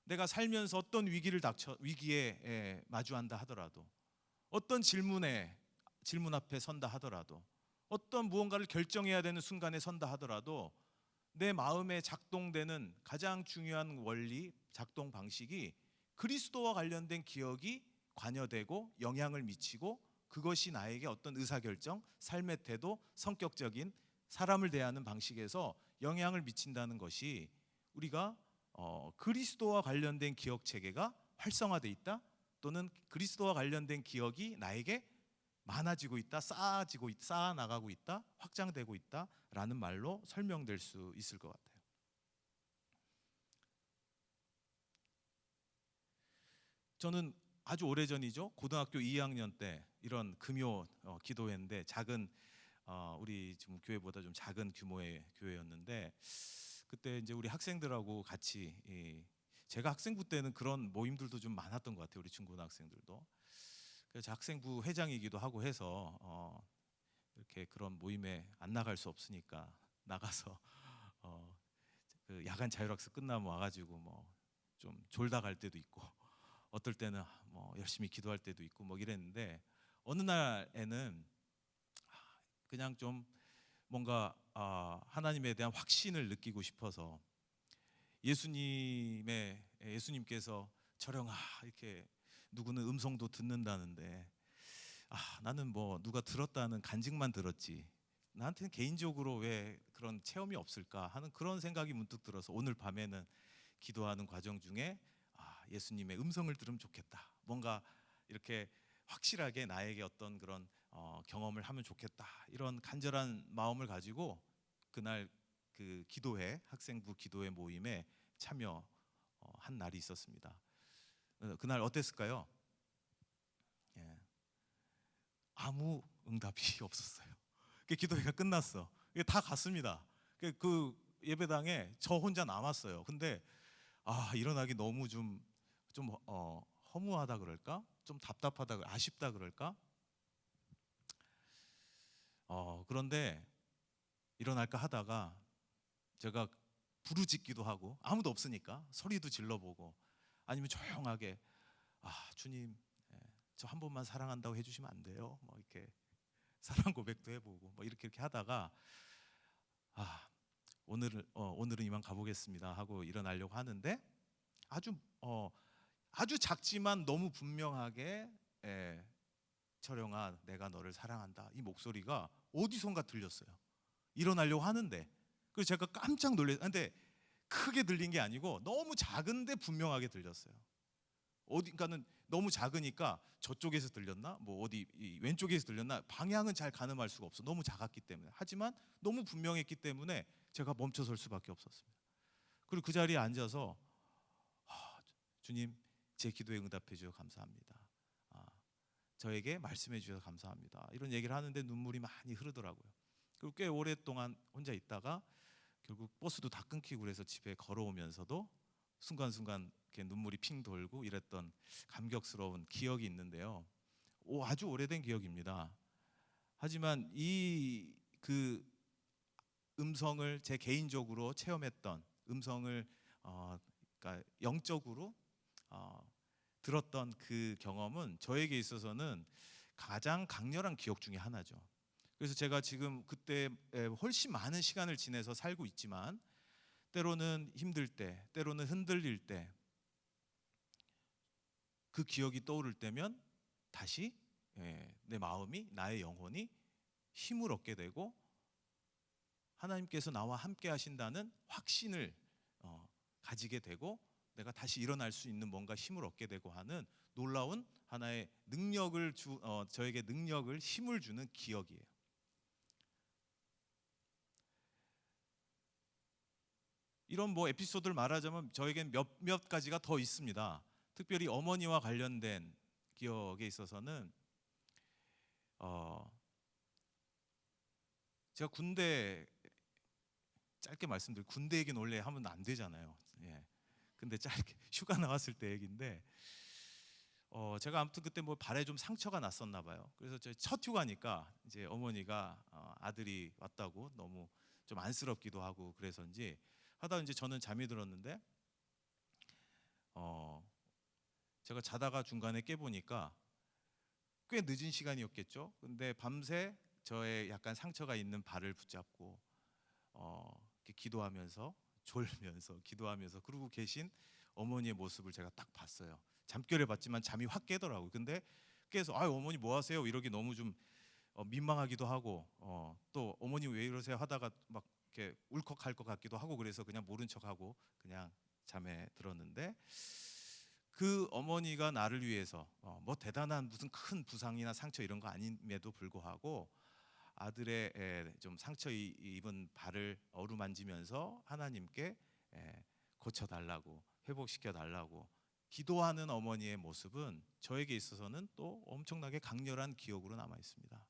Speaker 3: 내가 살면서 어떤 위기에 마주한다 하더라도 어떤 질문 앞에 선다 하더라도 어떤 무언가를 결정해야 되는 순간에 선다 하더라도 내 마음에 작동되는 가장 중요한 원리, 작동 방식이 그리스도와 관련된 기억이 관여되고 영향을 미치고 그것이 나에게 어떤 의사결정, 삶의 태도, 성격적인 사람을 대하는 방식에서 영향을 미친다는 것이 우리가 그리스도와 관련된 기억 체계가 활성화돼 있다 또는 그리스도와 관련된 기억이 나에게 많아지고 있다, 쌓아나가고 있다, 확장되고 있다라는 말로 설명될 수 있을 것 같아요. 저는 아주 오래전이죠. 고등학교 2학년 때 이런 금요 기도회인데 작은 우리 지금 교회보다 좀 작은 규모의 교회였는데 그때 이제 우리 학생들하고 같이 제가 학생부 때는 그런 모임들도 좀 많았던 것 같아요. 우리 중고등학생들도. 그래서 학생부 회장이기도 하고 해서 이렇게 그런 모임에 안 나갈 수 없으니까 나가서 그 야간 자율학습 끝나면 와가지고 뭐 좀 졸다 갈 때도 있고 어떨 때는 뭐 열심히 기도할 때도 있고 뭐 이랬는데 어느 날에는 그냥 좀 뭔가 하나님에 대한 확신을 느끼고 싶어서 예수님께서 철영아 이렇게 누구는 음성도 듣는다는데 나는 뭐 누가 들었다는 간증만 들었지 나한테는 개인적으로 왜 그런 체험이 없을까 하는 그런 생각이 문득 들어서 오늘 밤에는 기도하는 과정 중에 예수님의 음성을 들으면 좋겠다. 뭔가 이렇게 확실하게 나에게 어떤 그런 경험을 하면 좋겠다. 이런 간절한 마음을 가지고 그날 그 기도회 학생부 기도회 모임에 참여한 날이 있었습니다. 그날 어땠을까요? 예. 아무 응답이 없었어요. 기도회가 끝났어. 다 갔습니다. 그 예배당에 저 혼자 남았어요. 근데 일어나기 너무 좀 허무하다 그럴까? 좀 답답하다, 아쉽다 그럴까? 그런데 일어날까 하다가 제가 부르짖기도 하고 아무도 없으니까 소리도 질러보고 아니면 조용하게 주님 저 한 번만 사랑한다고 해주시면 안 돼요? 뭐 이렇게 사랑 고백도 해보고 뭐 이렇게 하다가 오늘은 이만 가보겠습니다 하고 일어나려고 하는데 아주 작지만 너무 분명하게 철영아 내가 너를 사랑한다 이 목소리가 어디선가 들렸어요. 일어나려고 하는데 그래서 제가 깜짝 놀랐어요. 근데 크게 들린 게 아니고 너무 작은데 분명하게 들렸어요. 어딘가는 너무 작으니까 저쪽에서 들렸나 뭐 어디 왼쪽에서 들렸나 방향은 잘 가늠할 수가 없어. 너무 작았기 때문에. 하지만 너무 분명했기 때문에 제가 멈춰설 수밖에 없었습니다. 그리고 그 자리에 앉아서 주님 제 기도에 응답해 주셔서 감사합니다. 저에게 말씀해 주셔서 감사합니다. 이런 얘기를 하는데 눈물이 많이 흐르더라고요. 그리고 꽤 오랫동안 혼자 있다가 결국 버스도 다 끊기고 그래서 집에 걸어오면서도 순간순간 이렇게 눈물이 핑 돌고 이랬던 감격스러운 기억이 있는데요. 아주 오래된 기억입니다. 하지만 그 음성을 제 개인적으로 체험했던 음성을 그러니까 영적으로 들었던 그 경험은 저에게 있어서는 가장 강렬한 기억 중에 하나죠. 그래서 제가 지금 그때 훨씬 많은 시간을 지내서 살고 있지만 때로는 힘들 때, 때로는 흔들릴 때 그 기억이 떠오를 때면 다시 내 마음이, 나의 영혼이 힘을 얻게 되고 하나님께서 나와 함께 하신다는 확신을 가지게 되고 내가 다시 일어날 수 있는 뭔가 힘을 얻게 되고 하는 놀라운 하나의 능력을 저에게 능력을 힘을 주는 기억이에요. 이런 뭐 에피소드를 말하자면 저에겐 몇 가지가 더 있습니다. 특별히 어머니와 관련된 기억에 있어서는 제가 군대 짧게 말씀드리고 군대 얘기는 원래 하면 안 되잖아요. 근데 짧게 휴가 나왔을 때 얘기인데 제가 아무튼 그때 뭐 발에 좀 상처가 났었나 봐요. 그래서 저 첫 휴가니까 이제 어머니가 아들이 왔다고 너무 좀 안쓰럽기도 하고 그래서인지 하다 이제 저는 잠이 들었는데 제가 자다가 중간에 깨보니까 꽤 늦은 시간이었겠죠. 근데 밤새 저의 약간 상처가 있는 발을 붙잡고 이렇게 기도하면서 졸면서 기도하면서 그러고 계신 어머니의 모습을 제가 딱 봤어요. 잠결에 봤지만 잠이 확 깨더라고요. 근데 깨서 어머니 뭐 하세요? 이러기 너무 좀 민망하기도 하고 또 어머니 왜 이러세요? 하다가 막 이렇게 울컥할 것 같기도 하고 그래서 그냥 모른 척하고 그냥 잠에 들었는데 그 어머니가 나를 위해서 뭐 대단한 무슨 큰 부상이나 상처 이런 거 아님에도 불구하고 아들의 좀 상처 입은 발을 어루만지면서 하나님께 고쳐달라고 회복시켜달라고 기도하는 어머니의 모습은 저에게 있어서는 또 엄청나게 강렬한 기억으로 남아 있습니다.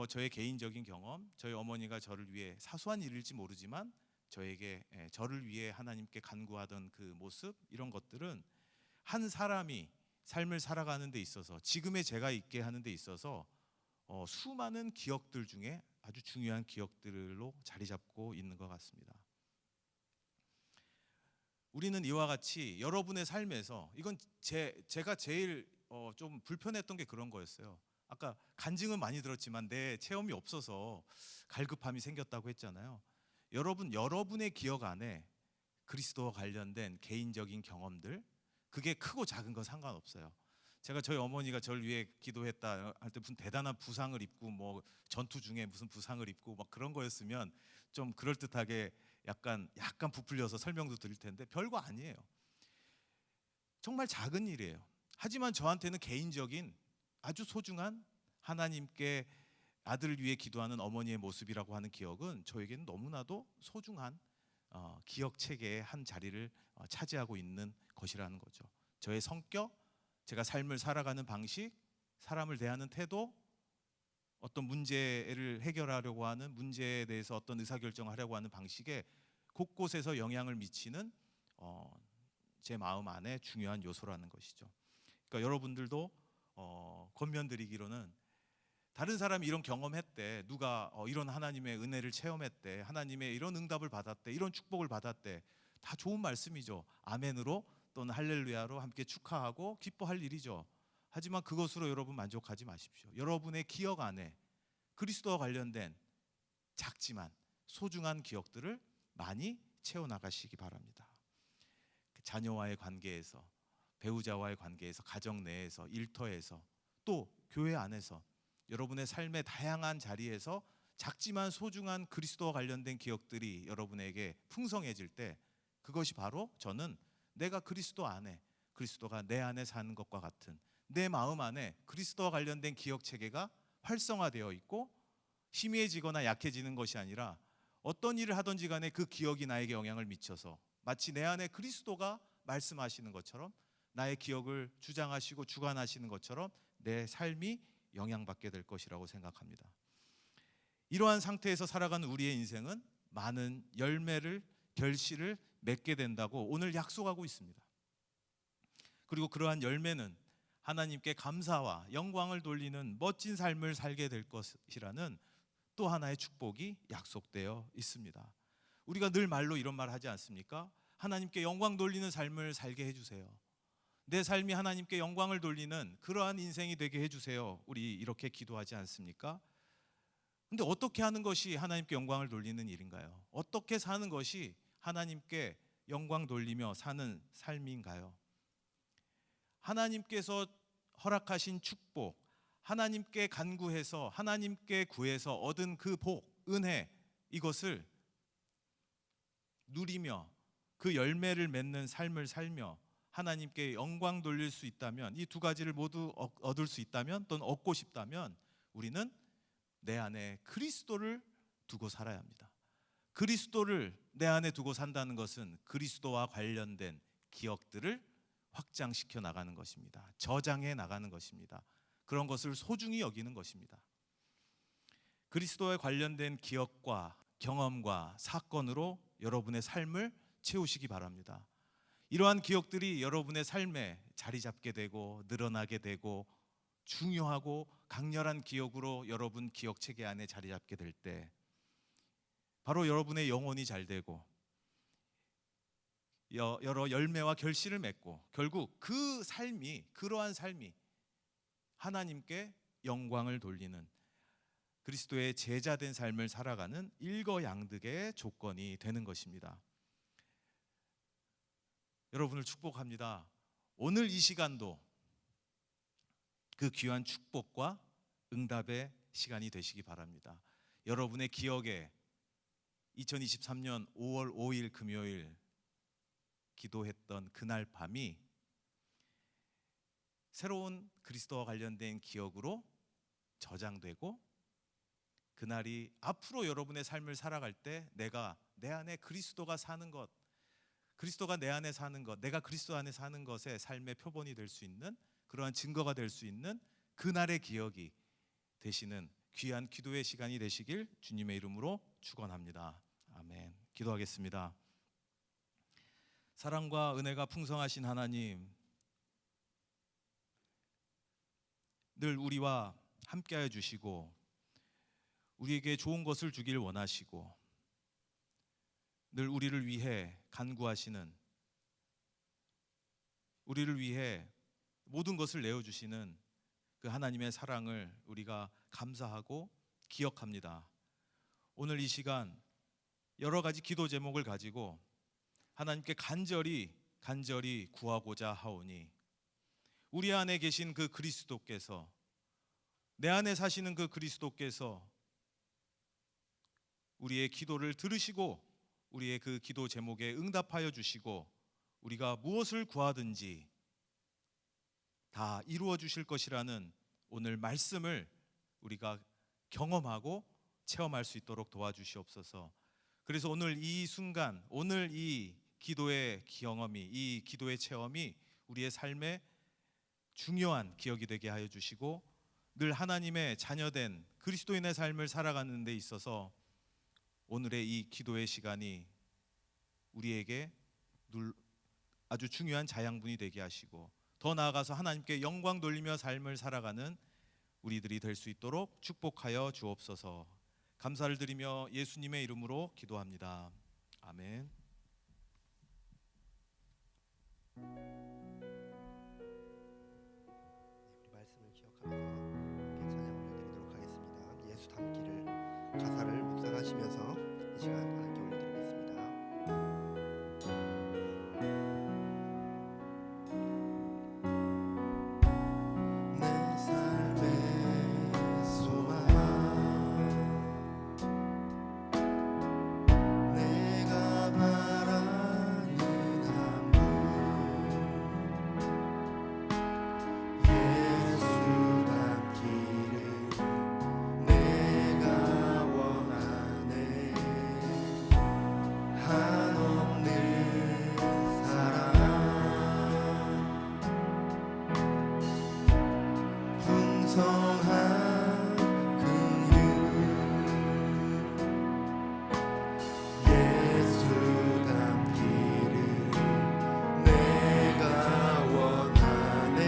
Speaker 3: 저의 개인적인 경험, 저희 어머니가 저를 위해 사소한 일일지 모르지만 저에게 저를 위해 하나님께 간구하던 그 모습 이런 것들은 한 사람이 삶을 살아가는 데 있어서 지금의 제가 있게 하는 데 있어서 수많은 기억들 중에 아주 중요한 기억들로 자리 잡고 있는 것 같습니다. 우리는 이와 같이 여러분의 삶에서 이건 제가 제일 좀 불편했던 게 그런 거였어요. 아까 간증은 많이 들었지만 내 체험이 없어서 갈급함이 생겼다고 했잖아요. 여러분의 기억 안에 그리스도와 관련된 개인적인 경험들, 그게 크고 작은 거 상관없어요. 제가 저희 어머니가 저를 위해 기도했다 할 때 무슨 대단한 부상을 입고 뭐 전투 중에 무슨 부상을 입고 막 그런 거였으면 좀 그럴듯하게 약간 부풀려서 설명도 드릴 텐데 별거 아니에요. 정말 작은 일이에요. 하지만 저한테는 개인적인 아주 소중한 하나님께 아들을 위해 기도하는 어머니의 모습이라고 하는 기억은 저에게는 너무나도 소중한 기억 체계의 한 자리를 차지하고 있는 것이라는 거죠. 저의 성격, 제가 삶을 살아가는 방식, 사람을 대하는 태도, 어떤 문제를 해결하려고 하는 문제에 대해서 어떤 의사결정을 하려고 하는 방식에 곳곳에서 영향을 미치는 제 마음 안에 중요한 요소라는 것이죠. 그러니까 여러분들도 권면드리기로는 다른 사람이 이런 경험했대, 누가 이런 하나님의 은혜를 체험했대, 하나님의 이런 응답을 받았대, 이런 축복을 받았대, 다 좋은 말씀이죠. 아멘으로 또는 할렐루야로 함께 축하하고 기뻐할 일이죠. 하지만 그것으로 여러분 만족하지 마십시오. 여러분의 기억 안에 그리스도와 관련된 작지만 소중한 기억들을 많이 채워나가시기 바랍니다. 자녀와의 관계에서, 배우자와의 관계에서, 가정 내에서, 일터에서, 또 교회 안에서, 여러분의 삶의 다양한 자리에서 작지만 소중한 그리스도와 관련된 기억들이 여러분에게 풍성해질 때, 그것이 바로 저는 내가 그리스도 안에, 그리스도가 내 안에 사는 것과 같은, 내 마음 안에 그리스도와 관련된 기억 체계가 활성화되어 있고 희미해지거나 약해지는 것이 아니라 어떤 일을 하든지 간에 그 기억이 나에게 영향을 미쳐서 마치 내 안에 그리스도가 말씀하시는 것처럼, 나의 기억을 주장하시고 주관하시는 것처럼 내 삶이 영향받게 될 것이라고 생각합니다. 이러한 상태에서 살아가는 우리의 인생은 많은 열매를, 결실을 맺게 된다고 오늘 약속하고 있습니다. 그리고 그러한 열매는 하나님께 감사와 영광을 돌리는 멋진 삶을 살게 될 것이라는 또 하나의 축복이 약속되어 있습니다. 우리가 늘 말로 이런 말 하지 않습니까? 하나님께 영광 돌리는 삶을 살게 해주세요. 내 삶이 하나님께 영광을 돌리는 그러한 인생이 되게 해주세요. 우리 이렇게 기도하지 않습니까? 근데 어떻게 하는 것이 하나님께 영광을 돌리는 일인가요? 어떻게 사는 것이 하나님께 영광 돌리며 사는 삶인가요? 하나님께서 허락하신 축복, 하나님께 간구해서 하나님께 구해서 얻은 그 복, 은혜, 이것을 누리며 그 열매를 맺는 삶을 살며 하나님께 영광 돌릴 수 있다면, 이 두 가지를 모두 얻을 수 있다면, 또는 얻고 싶다면 우리는 내 안에 그리스도를 두고 살아야 합니다. 그리스도를 내 안에 두고 산다는 것은 그리스도와 관련된 기억들을 확장시켜 나가는 것입니다. 저장해 나가는 것입니다. 그런 것을 소중히 여기는 것입니다. 그리스도에 관련된 기억과 경험과 사건으로 여러분의 삶을 채우시기 바랍니다. 이러한 기억들이 여러분의 삶에 자리 잡게 되고 늘어나게 되고 중요하고 강렬한 기억으로 여러분 기억 체계 안에 자리 잡게 될 때 바로 여러분의 영혼이 잘 되고 여러 열매와 결실을 맺고 결국 그 삶이, 그러한 삶이 하나님께 영광을 돌리는 그리스도의 제자된 삶을 살아가는 일거양득의 조건이 되는 것입니다. 여러분을 축복합니다. 오늘 이 시간도 그 귀한 축복과 응답의 시간이 되시기 바랍니다. 여러분의 기억에 2023년 5월 5일 금요일 기도했던 그날 밤이 새로운 그리스도와 관련된 기억으로 저장되고, 그날이 앞으로 여러분의 삶을 살아갈 때 내가 내 안에 그리스도가 사는 것, 그리스도가 내 안에 사는 것, 내가 그리스도 안에 사는 것의 삶의 표본이 될 수 있는, 그러한 증거가 될 수 있는 그날의 기억이 되시는 귀한 기도의 시간이 되시길 주님의 이름으로 축원합니다. 아멘. 기도하겠습니다. 사랑과 은혜가 풍성하신 하나님, 늘 우리와 함께하여 주시고 우리에게 좋은 것을 주길 원하시고 늘 우리를 위해 간구하시는, 우리를 위해 모든 것을 내어주시는 그 하나님의 사랑을 우리가 감사하고 기억합니다. 오늘 이 시간 여러 가지 기도 제목을 가지고 하나님께 간절히 구하고자 하오니, 우리 안에 계신 그 그리스도께서, 내 안에 사시는 그 그리스도께서 우리의 기도를 들으시고 우리의 그 기도 제목에 응답하여 주시고 우리가 무엇을 구하든지 다 이루어 주실 것이라는 오늘 말씀을 우리가 경험하고 체험할 수 있도록 도와주시옵소서. 그래서 오늘 이 순간, 오늘 이 기도의 경험이, 이 기도의 체험이 우리의 삶에 중요한 기억이 되게 하여 주시고, 늘 하나님의 자녀된 그리스도인의 삶을 살아가는 데 있어서 오늘의 이 기도의 시간이 우리에게 아주 중요한 자양분이 되게 하시고, 더 나아가서 하나님께 영광 돌리며 삶을 살아가는 우리들이 될 수 있도록 축복하여 주옵소서. 감사를 드리며 예수님의 이름으로 기도합니다. 아멘.
Speaker 4: 우리 말씀을 기억하면서 함께 찬양 올려드리도록 하겠습니다. 예수 닮기를 가사를 묵상하시면서 이 시간 하나님께 올려드리겠습니다. 내 삶의 소망, 내가 바라는 예수 닮기를 내가 원하네. 한없는 사랑, 풍성한 긍휼, 예수 닮기를 내가 원하네.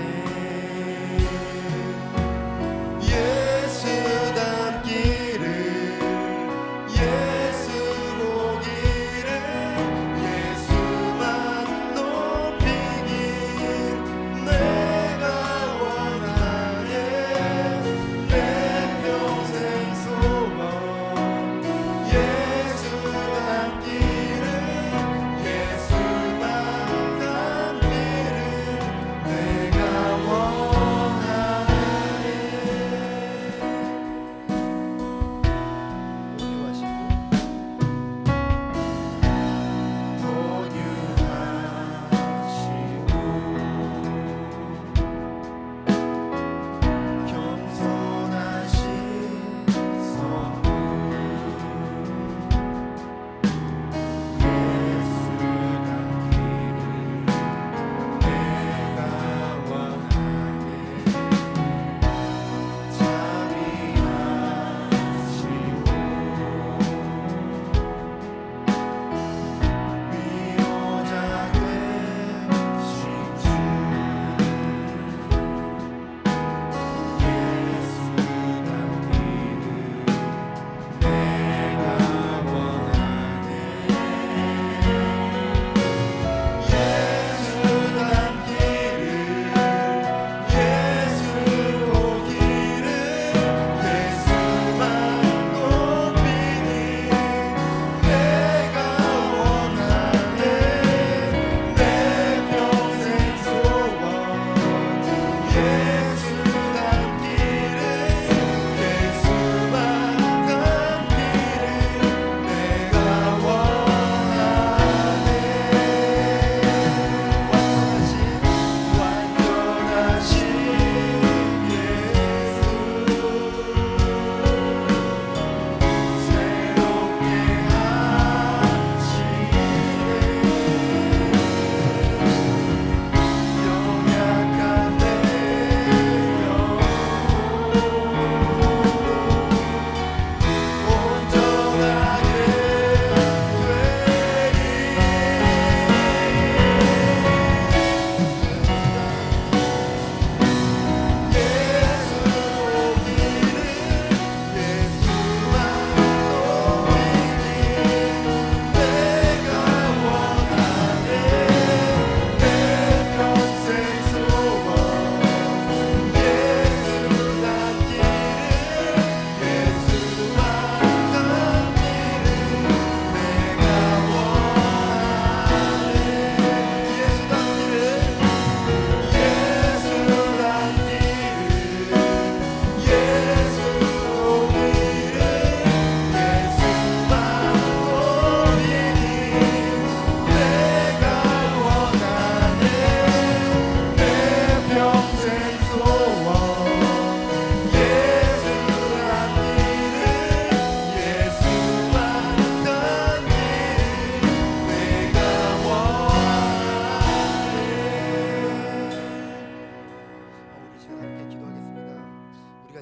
Speaker 4: 예수 닮기를, 예수 보기를, 예수만 높이길 내가 원하네. 내 평생 소원, 예수 닮기를, 예수만 닮기를 내가 원하네. 연약한 내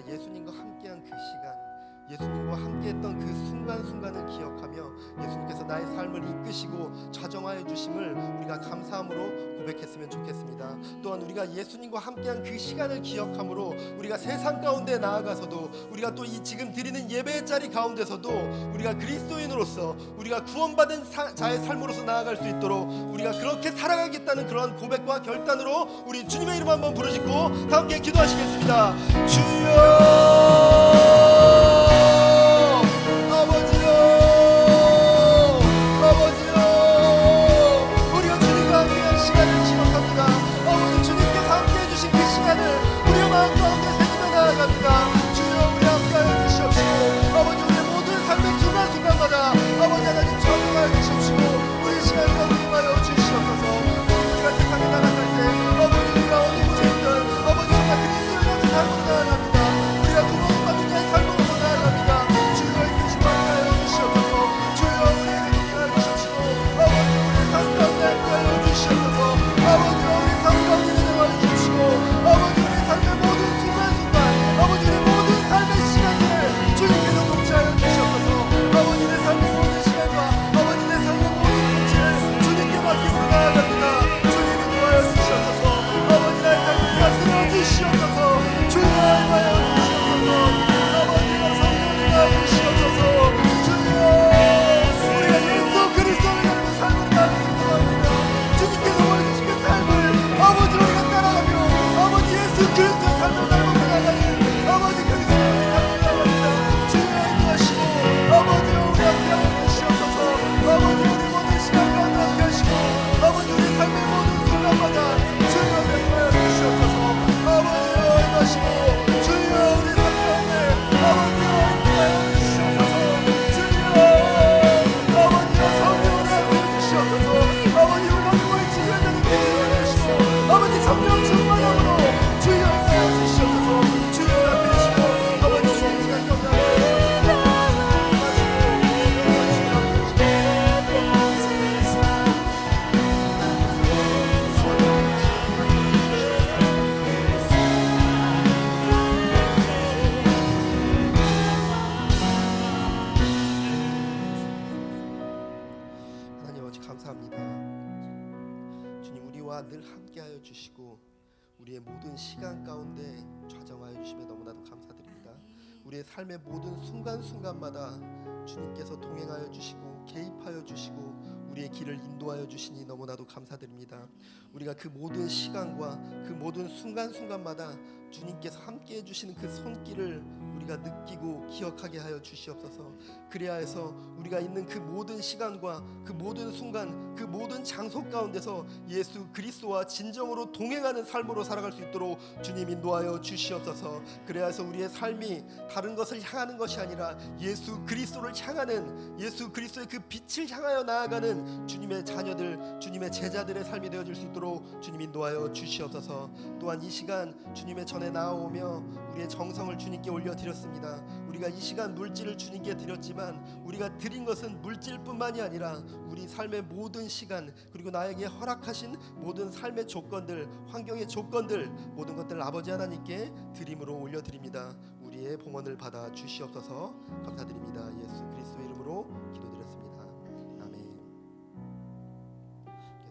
Speaker 4: 예수님과 함께한 그 시간, 예수님과 함께했던 그 순간순간을 기억하며 예수님께서 나의 삶을 이끄시고 좌정하여 주심을 우리가 감사함으로 고백했으면 좋겠습니다. 또한 우리가 예수님과 함께한 그 시간을 기억함으로 우리가 세상 가운데 나아가서도 우리가 또 이 지금 드리는 예배의 자리 가운데서도 우리가 그리스도인으로서 우리가 구원받은 자의 삶으로서 나아갈 수 있도록 우리가 그렇게 살아가겠다는 그러한 고백과 결단으로 우리 주님의 이름 한번 부르짖고 다 함께 기도하시겠습니다. 주여 늘 함께하여 주시고 우리의 모든 시간 가운데 좌정하여 주심에 너무나도 감사드립니다. 우리의 삶의 모든 순간순간마다 주님께서 동행하여 주시고 개입하여 주시고 우리의 길을 인도하여 주시니 너무나도 감사드립니다. 우리가 그 모든 시간과 그 모든 순간순간마다 주님께서 함께해 주시는 그 손길을 우리가 느끼고 기억하게 하여 주시옵소서. 그래야 해서 우리가 있는 그 모든 시간과 그 모든 순간 그 모든 장소 가운데서 예수 그리스도와 진정으로 동행하는 삶으로 살아갈 수 있도록 주님 인도하여 주시옵소서. 그래야 해서 우리의 삶이 다른 것을 향하는 것이 아니라 예수 그리스도를 향하는, 예수 그리스도의 그 빛을 향하여 나아가는 주님의 자녀들, 주님의 제자들의 삶이 되어줄 수 있도록 주님 인도하여 주시옵소서. 또한 이 시간 주님의 전에 나아오며 우리의 정성을 주님께 올려드렸습니다. 우리가 이 시간 물질을 주님께 드렸지만 우리가 드린 것은 물질뿐만이 아니라 우리 삶의 모든 시간, 그리고 나에게 허락하신 모든 삶의 조건들, 환경의 조건들, 모든 것들 아버지 하나님께 드림으로 올려드립니다. 우리의 봉헌을 받아 주시옵소서. 감사드립니다. 예수 그리스도 이름으로 기도드렸습니다. 아멘.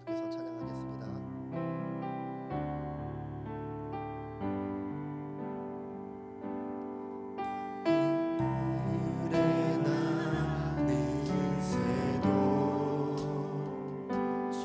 Speaker 4: 계속해서 찬양하겠습니다.
Speaker 1: 주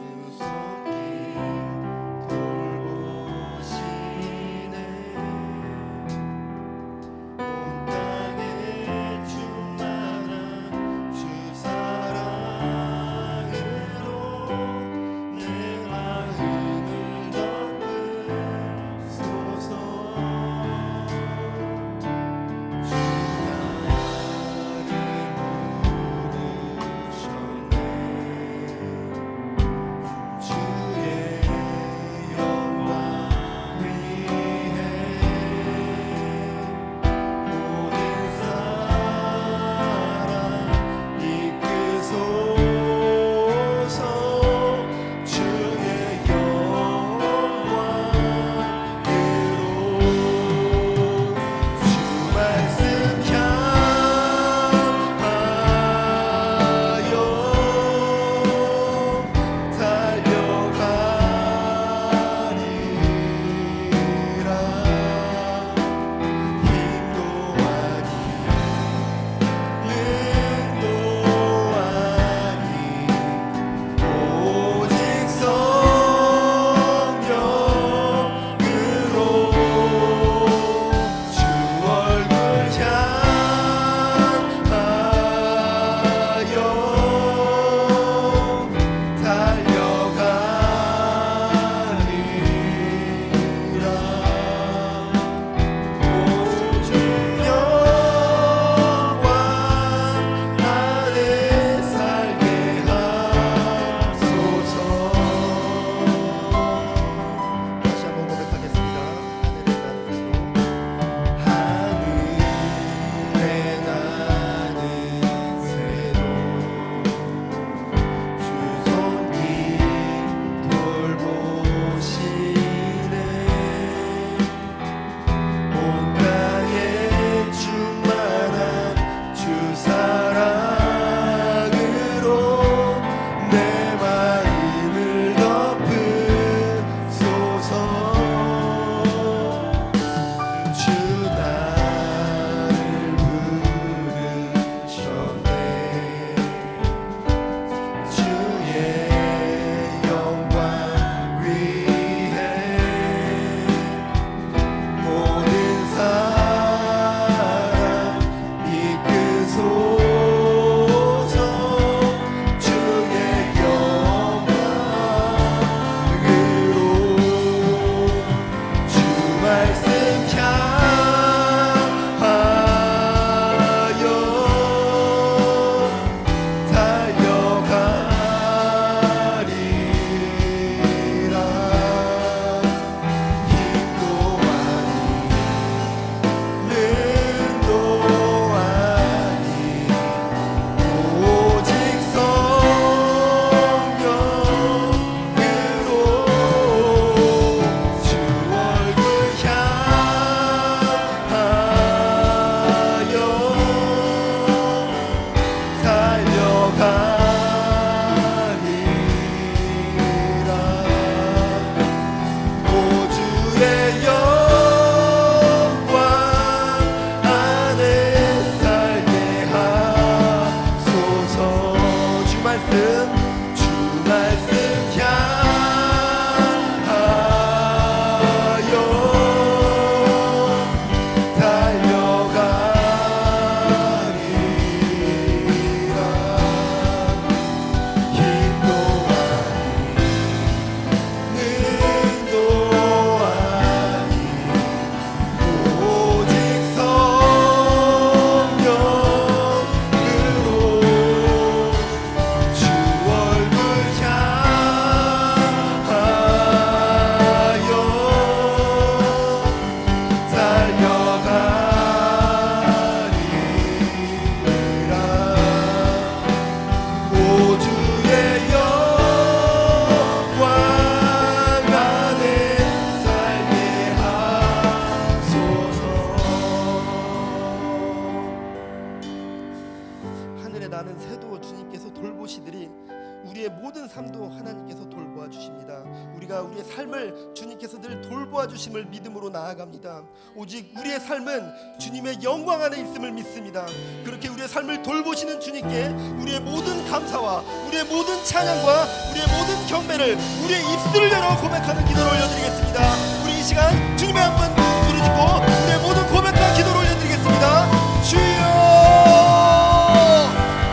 Speaker 4: 우리의 삶을 주님께서 늘 돌보아 주심을 믿음으로 나아갑니다. 오직 우리의 삶은 주님의 영광 안에 있음을 믿습니다. 그렇게 우리의 삶을 돌보시는 주님께 우리의 모든 감사와 우리의 모든 찬양과 우리의 모든 경배를 우리의 입술을 열어 고백하는 기도를 올려드리겠습니다. 우리 이 시간 주님의 한번 부르짖고 우리의 모든 고백과 기도를 올려드리겠습니다. 주여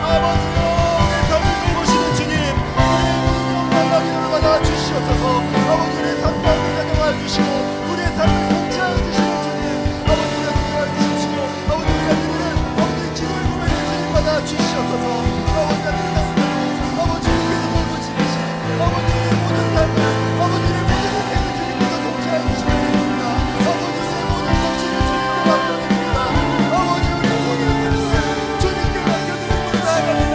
Speaker 4: 아버지여 내 삶을 돌보시는 주님, 우리의 모든 영광과 기도를 받아 주시옵소서. 아버지 우리의 삶 가운데 가져와 주시고 우리의 삶을 통치하여 주시는 주님, 아버지가 기도하여 주십시오. 아버지 우리가 드리는 아버지의 기도의 고백을 주님 받아 주시옵소서. 아버지가 드리는 아버지 주님께서 돌보시듯이 아버지 우리의 모든 삶을 아버지의 모든 인생을 주님께서 통치하여 주시는 주님입니다. 아버지 우리의 모든 통치를 주님께 맡겨드립니다. 아버지 우리의 모든 삶을 주님께 맡겨드리고 나아갑니다.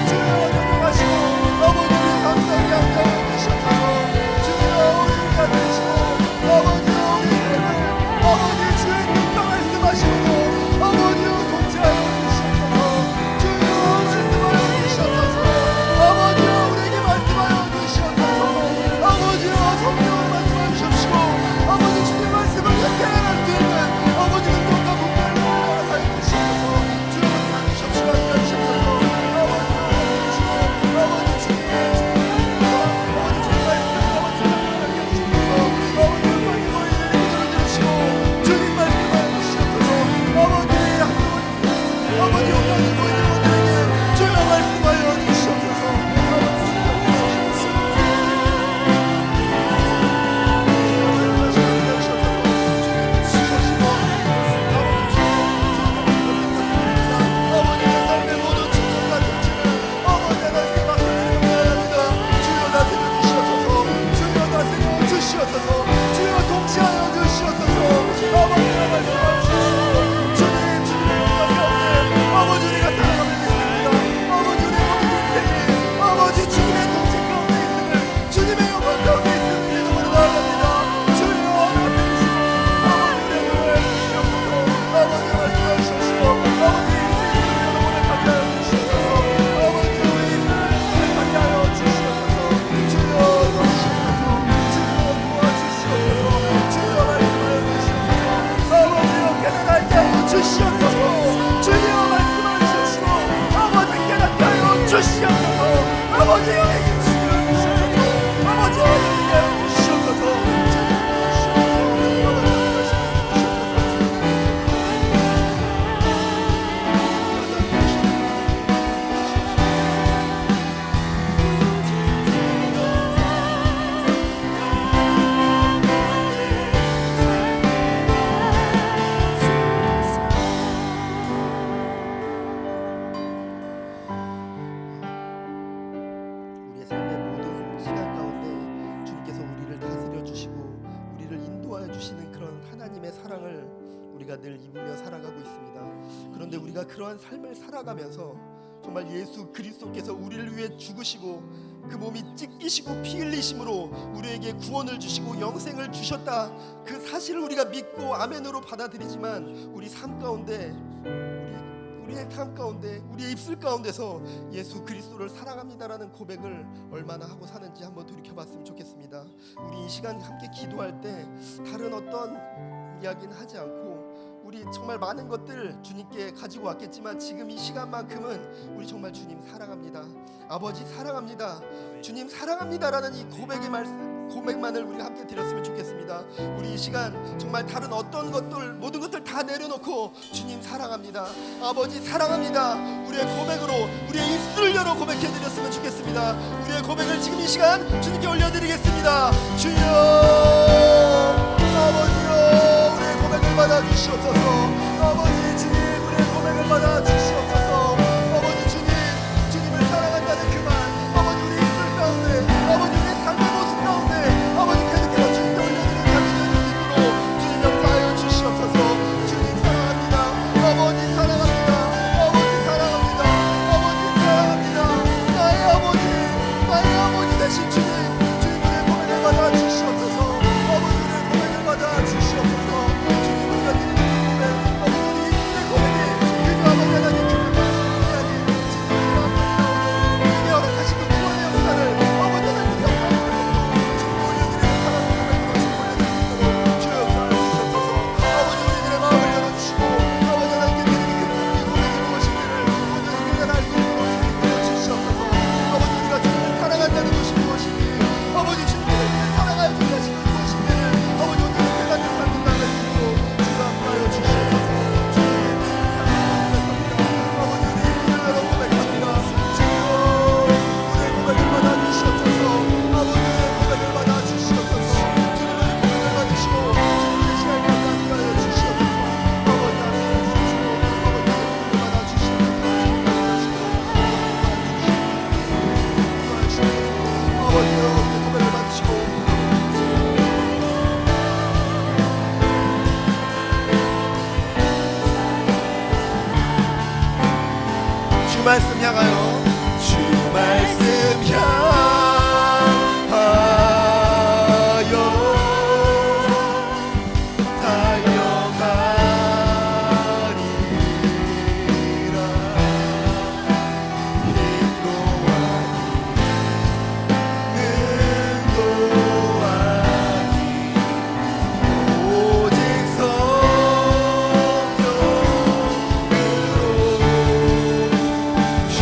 Speaker 4: 주여 인도하시고 아버지 우리 삶 가운데 함께하여 주시옵소서. 주여 우리가 되시고 아버지여 우리 삶을 아버지 주의 뜻과 말씀하시고 아버지여 통치하여 주시옵소서. 주여 말씀하여 주시옵소서. 아버지여 우리에게 말씀하여 주시옵소서. 아버지여 성령을 말씀하여 주십시오. 아버지 주님 말씀을 현장할 수 있는 아버지 능력과 분별을 허락하여 주시옵소서. 주여 말씀하여 주십시오. 함께하여 주시옵소서. 아버지 주님의 아버지 주님 말씀을 함께하여 주시옵소서. 아버지 말씀을 기도를 들으시고 주님 말씀하여 주시옵소서. 아버지 영광이 보이는 분들에게 주여 말씀하여 주시옵소서. 아버지의 삶의 모든 충성과 통치를 아버지 하나님께 맡겨드립니다. 주여 다스려 주시옵소서. 주여 다스려 주시옵소서. 주여 통치하여 주시옵소서. 아버지가 말씀하여 주시옵소서. 주님의 영광 가운데 아버지 우리가 살아가고 있습니다. 아버지 우리의 모든 인생이 아버지 주님의 통치 가운데 있음을 주님의 영광 가운데 있음을 믿음으로 나아갑니다. 주여 다스리시고 아버지 우리의 영광을 주시옵소서. 아버지 말씀하여 주시옵시고 아버지 인생을 고백하게 하여 주시옵소서. 아버지 우리 인생을 고백하게 하여 주시옵소서. 주여 도우시옵소서. 주여 도와주시옵소서. 주여 말씀하여 주시옵소서. 아버지여 깨닫게 하여 주시옵소서. 주여 말씀하여 주시옵시고 아버지 깨닫게 하여 주시옵소서. 아버지여 내게 주시옵소서. 아버지여 내게 하여 주시옵소서. 우리의 삶의 모든 시간 가운데 주님께서 우리를 다스려 주시고 우리를 인도하여 주시는 그런 하나님의 사랑을 우리가 늘 입으며 살아가고 있습니다. 그런데 우리가 그러한 삶을 살아가면서 정말 예수 그리스도께서 우리를 위해 죽으시고 그 몸이 찢기시고 피 흘리심으로 우리에게 구원을 주시고 영생을 주셨다, 그 사실을 우리가 믿고 아멘으로 받아들이지만 우리 삶 가운데 우리의 삶 가운데 우리의 입술 가운데서 예수 그리스도를 사랑합니다라는 고백을 얼마나 하고 사는지 한번 돌이켜봤으면 좋겠습니다. 우리 이 시간 함께 기도할 때 다른 어떤 이야기는 하지 않고 우리 정말 많은 것들 주님께 가지고 왔겠지만 지금 이 시간만큼은 우리 정말 주님 사랑합니다, 아버지 사랑합니다, 주님 사랑합니다라는 이 고백만을 우리가 함께 드렸으면 좋겠습니다. 우리 이 시간 정말 다른 어떤 것들 모든 것들 다 내려놓고 주님 사랑합니다, 아버지 사랑합니다 우리의 고백으로 우리의 입술을 열어 고백해드렸으면 좋겠습니다. 우리의 고백을 지금 이 시간 주님께 올려드리겠습니다. 주여 아버지여 우리의 고백을 받아주시옵소서. 아버지 주님 우리의 고백을 받아주시옵소서. 아버지 주님을 사랑한다는 그 말 아버지 우리 입술 가운데 아버지 우리의 삶의 모습 가운데 아버지 계속해서 주님께 올려드리는 감사의 믿음으로 주님 역사하여 주시옵소서. 주님 사랑합니다, 아버지 사랑합니다, 아버지 사랑합니다, 아버지 사랑합니다. 나의 아버지 되신 주님 우리의 고백을 받아주시옵소서. 아버지 우리의 고백을 받아주시옵소서. 주님 우리가 드리는 말씀 향하여 주 말씀 향하여 달려가리라. 인도하니 오직 성령으로 주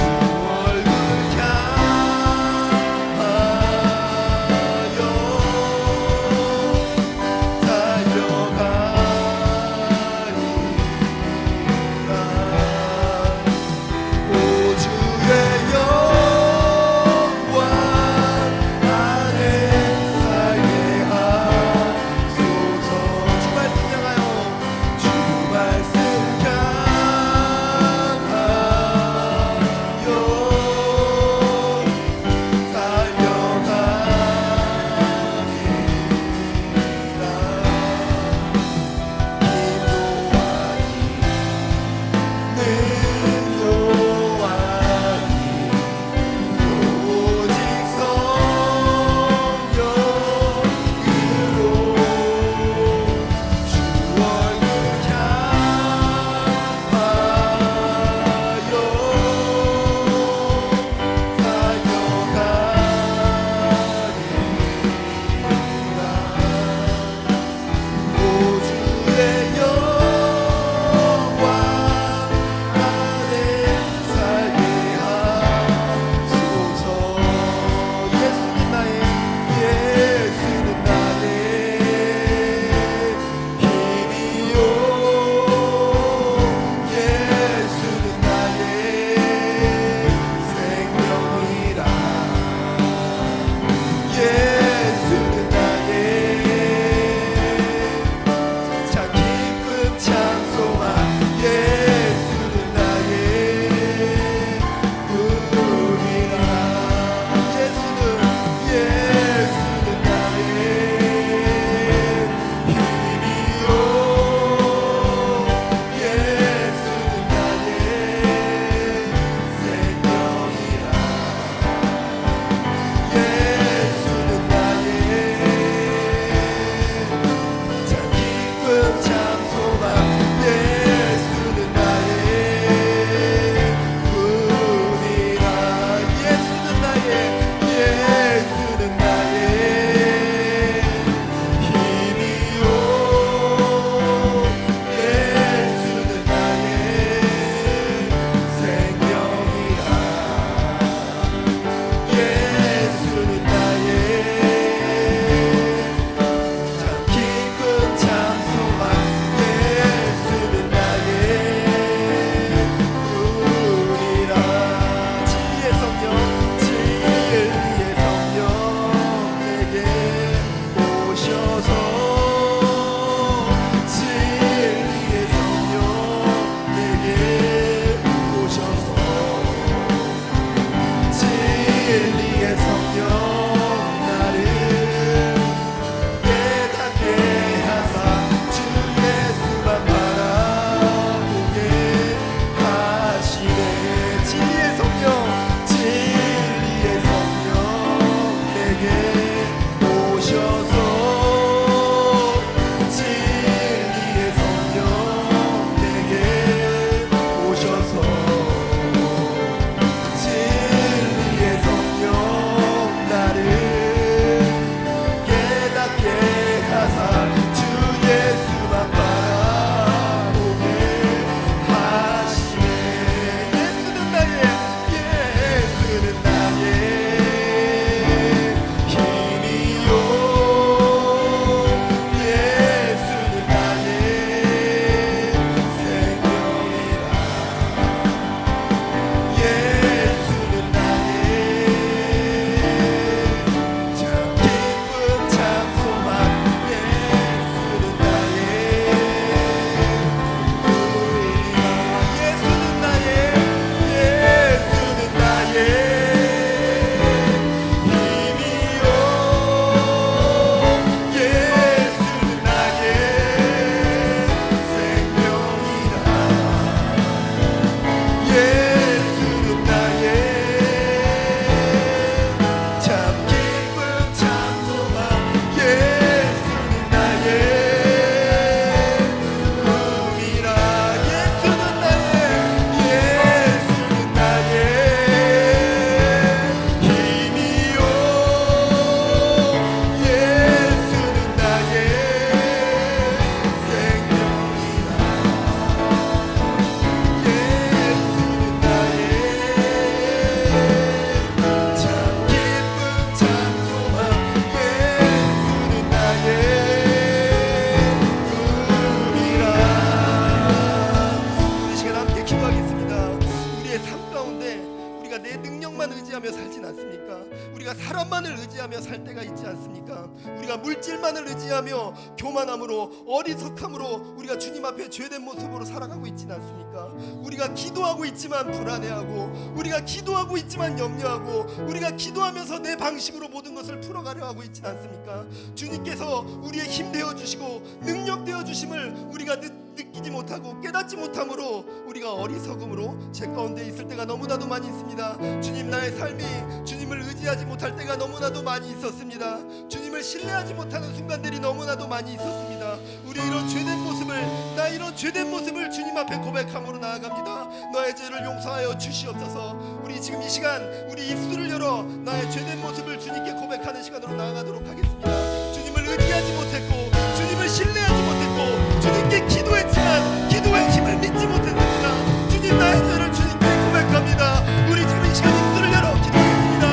Speaker 4: 것만을 의지하며 살 때가 있지 않습니까? 우리가 물질만을 의지하며 교만함으로 어리석함으로 우리가 주님 앞에 죄된 모습으로 살아가고 있지는 않습니까? 우리가 기도하고 있지만 불안해하고, 우리가 기도하고 있지만 염려하고, 우리가 기도하면서 내 방식으로 모든 것을 풀어가려 하고 있지는 않습니까? 주님께서 우리의 힘 되어 주시고 능력 되어 주심을 우리가 느끼지 못하고 깨닫지 못함으로 우리가 어리석음으로 제 가운데 있을 때가 너무나도 많이 있습니다. 주님, 나의 삶이 주님을 의지하지 못할 때가 너무나도 많이 있었습니다. 주님을 신뢰하지 못하는 순간들이 너무나도 많이 있었습니다. 우리의 이런 죄된 모습을, 나의 이런 죄된 모습을 주님 앞에 고백함으로 나아갑니다. 너의 죄를 용서하여 주시옵소서. 우리 지금 이 시간 우리 입술을 열어 나의 죄된 모습을 주님께 고백하는 시간으로 나아가도록 하겠습니다. 주님을 의지하지 못했고, 주님을 신뢰하지 못했고, 주님께 기도했지만 기도의 힘을 믿지 못했습니다. 주님, 나의 죄를 주님께 고백합니다. 우리 지금 이 시간 입술을 열어 기도하겠습니다.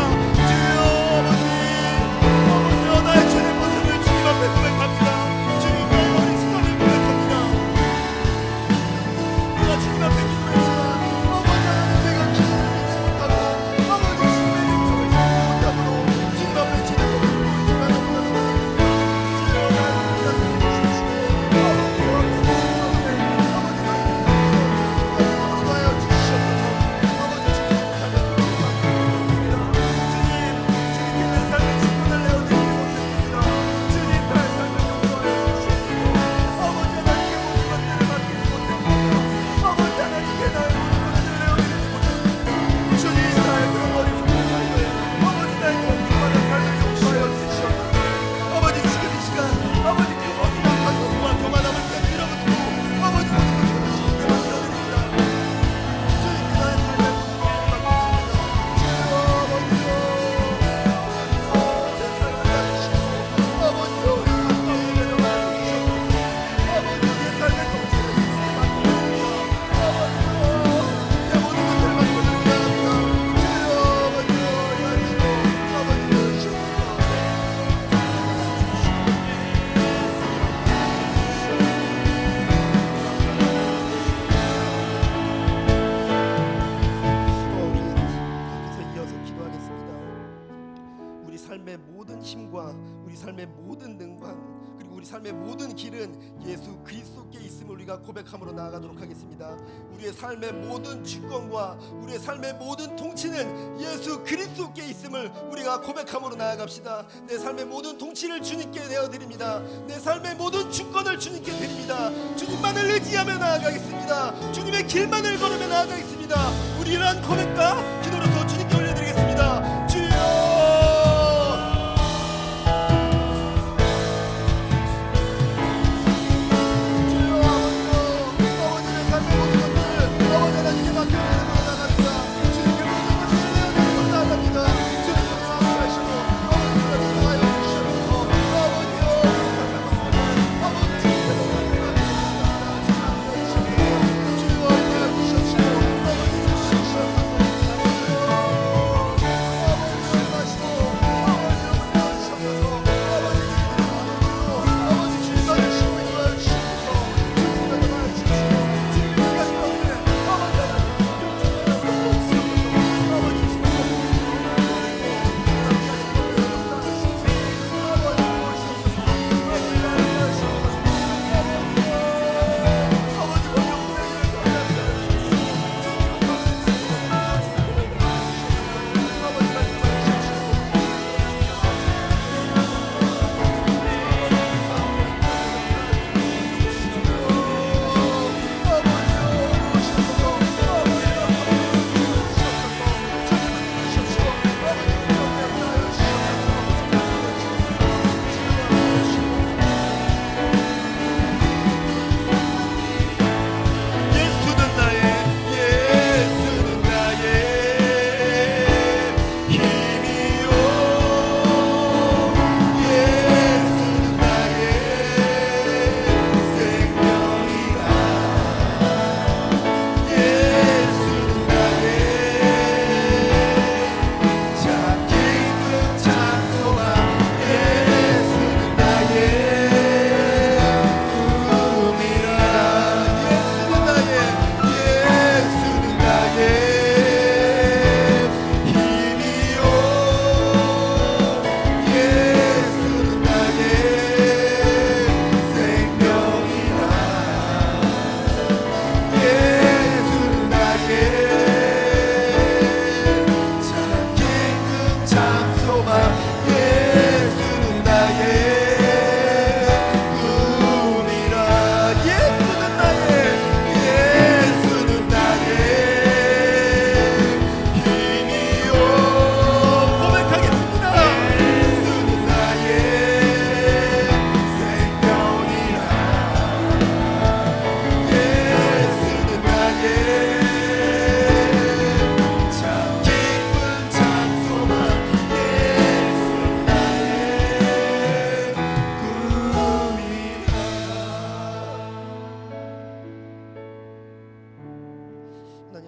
Speaker 4: 주여, 아버지, 나의 죄된 모습을 주님 앞에 고백합니다. 주님, 나의 어리석음을 고백합니다. 내가 주님 앞에 기도했지만 아버지, 내가 기도를 믿지 못하고 아버지 주님의 능력을 믿지 못함으로 주님 앞에 죄된 모습을 보이지만 너무나도 주여, 나를 삶의 모든 길은 예수 그리스도께 있음을 우리가 고백함으로 나아가도록 하겠습니다. 우리의 삶의 모든 주권과 우리의 삶의 모든 통치는 예수 그리스도께 있음을 우리가 고백함으로 나아갑시다. 내 삶의 모든 통치를 주님께 내어드립니다. 내 삶의 모든 주권을 주님께 드립니다. 주님만을 의지하며 나아가겠습니다. 주님의 길만을 걸으며 나아가겠습니다. 우리 이러한 고백과 기도로서 주님께 올려드리겠습니다. 주여,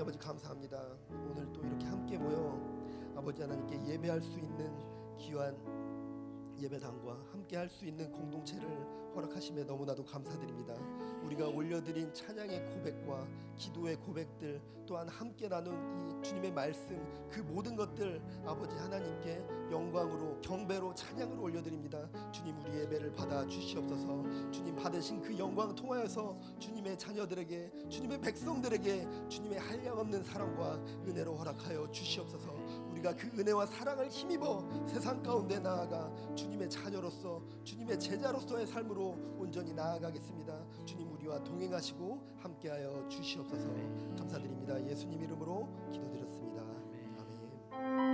Speaker 4: 아버지 감사합니다. 오늘 또 이렇게 함께 모여 아버지 하나님께 예배할 수 있는 귀한 예배당과 함께 할 수 있는 공동체를 허락하심에 너무나도 감사드립니다. 우리가 올려드린 찬양의 고백과 기도의 고백들 또한 함께 나눈 이 주님의 말씀 그 모든 것들 아버지 하나님께 영광으로 경배로 찬양으로 올려드립니다. 주님 우리 예배를 받아 주시옵소서. 주님 받으신 그 영광 통하여서 주님의 자녀들에게 주님의 백성들에게 주님의 한량없는 사랑과 은혜로 허락하여 주시옵소서. 우리가 그 은혜와 사랑을 힘입어 세상 가운데 나아가 주님의 자녀로서 주님의 제자로서의 삶으로 온전히 나아가겠습니다. 주님 우리와 동행하시고 함께하여 주시옵소서. 감사드립니다. 예수님 이름으로 기도드렸습니다. 아멘.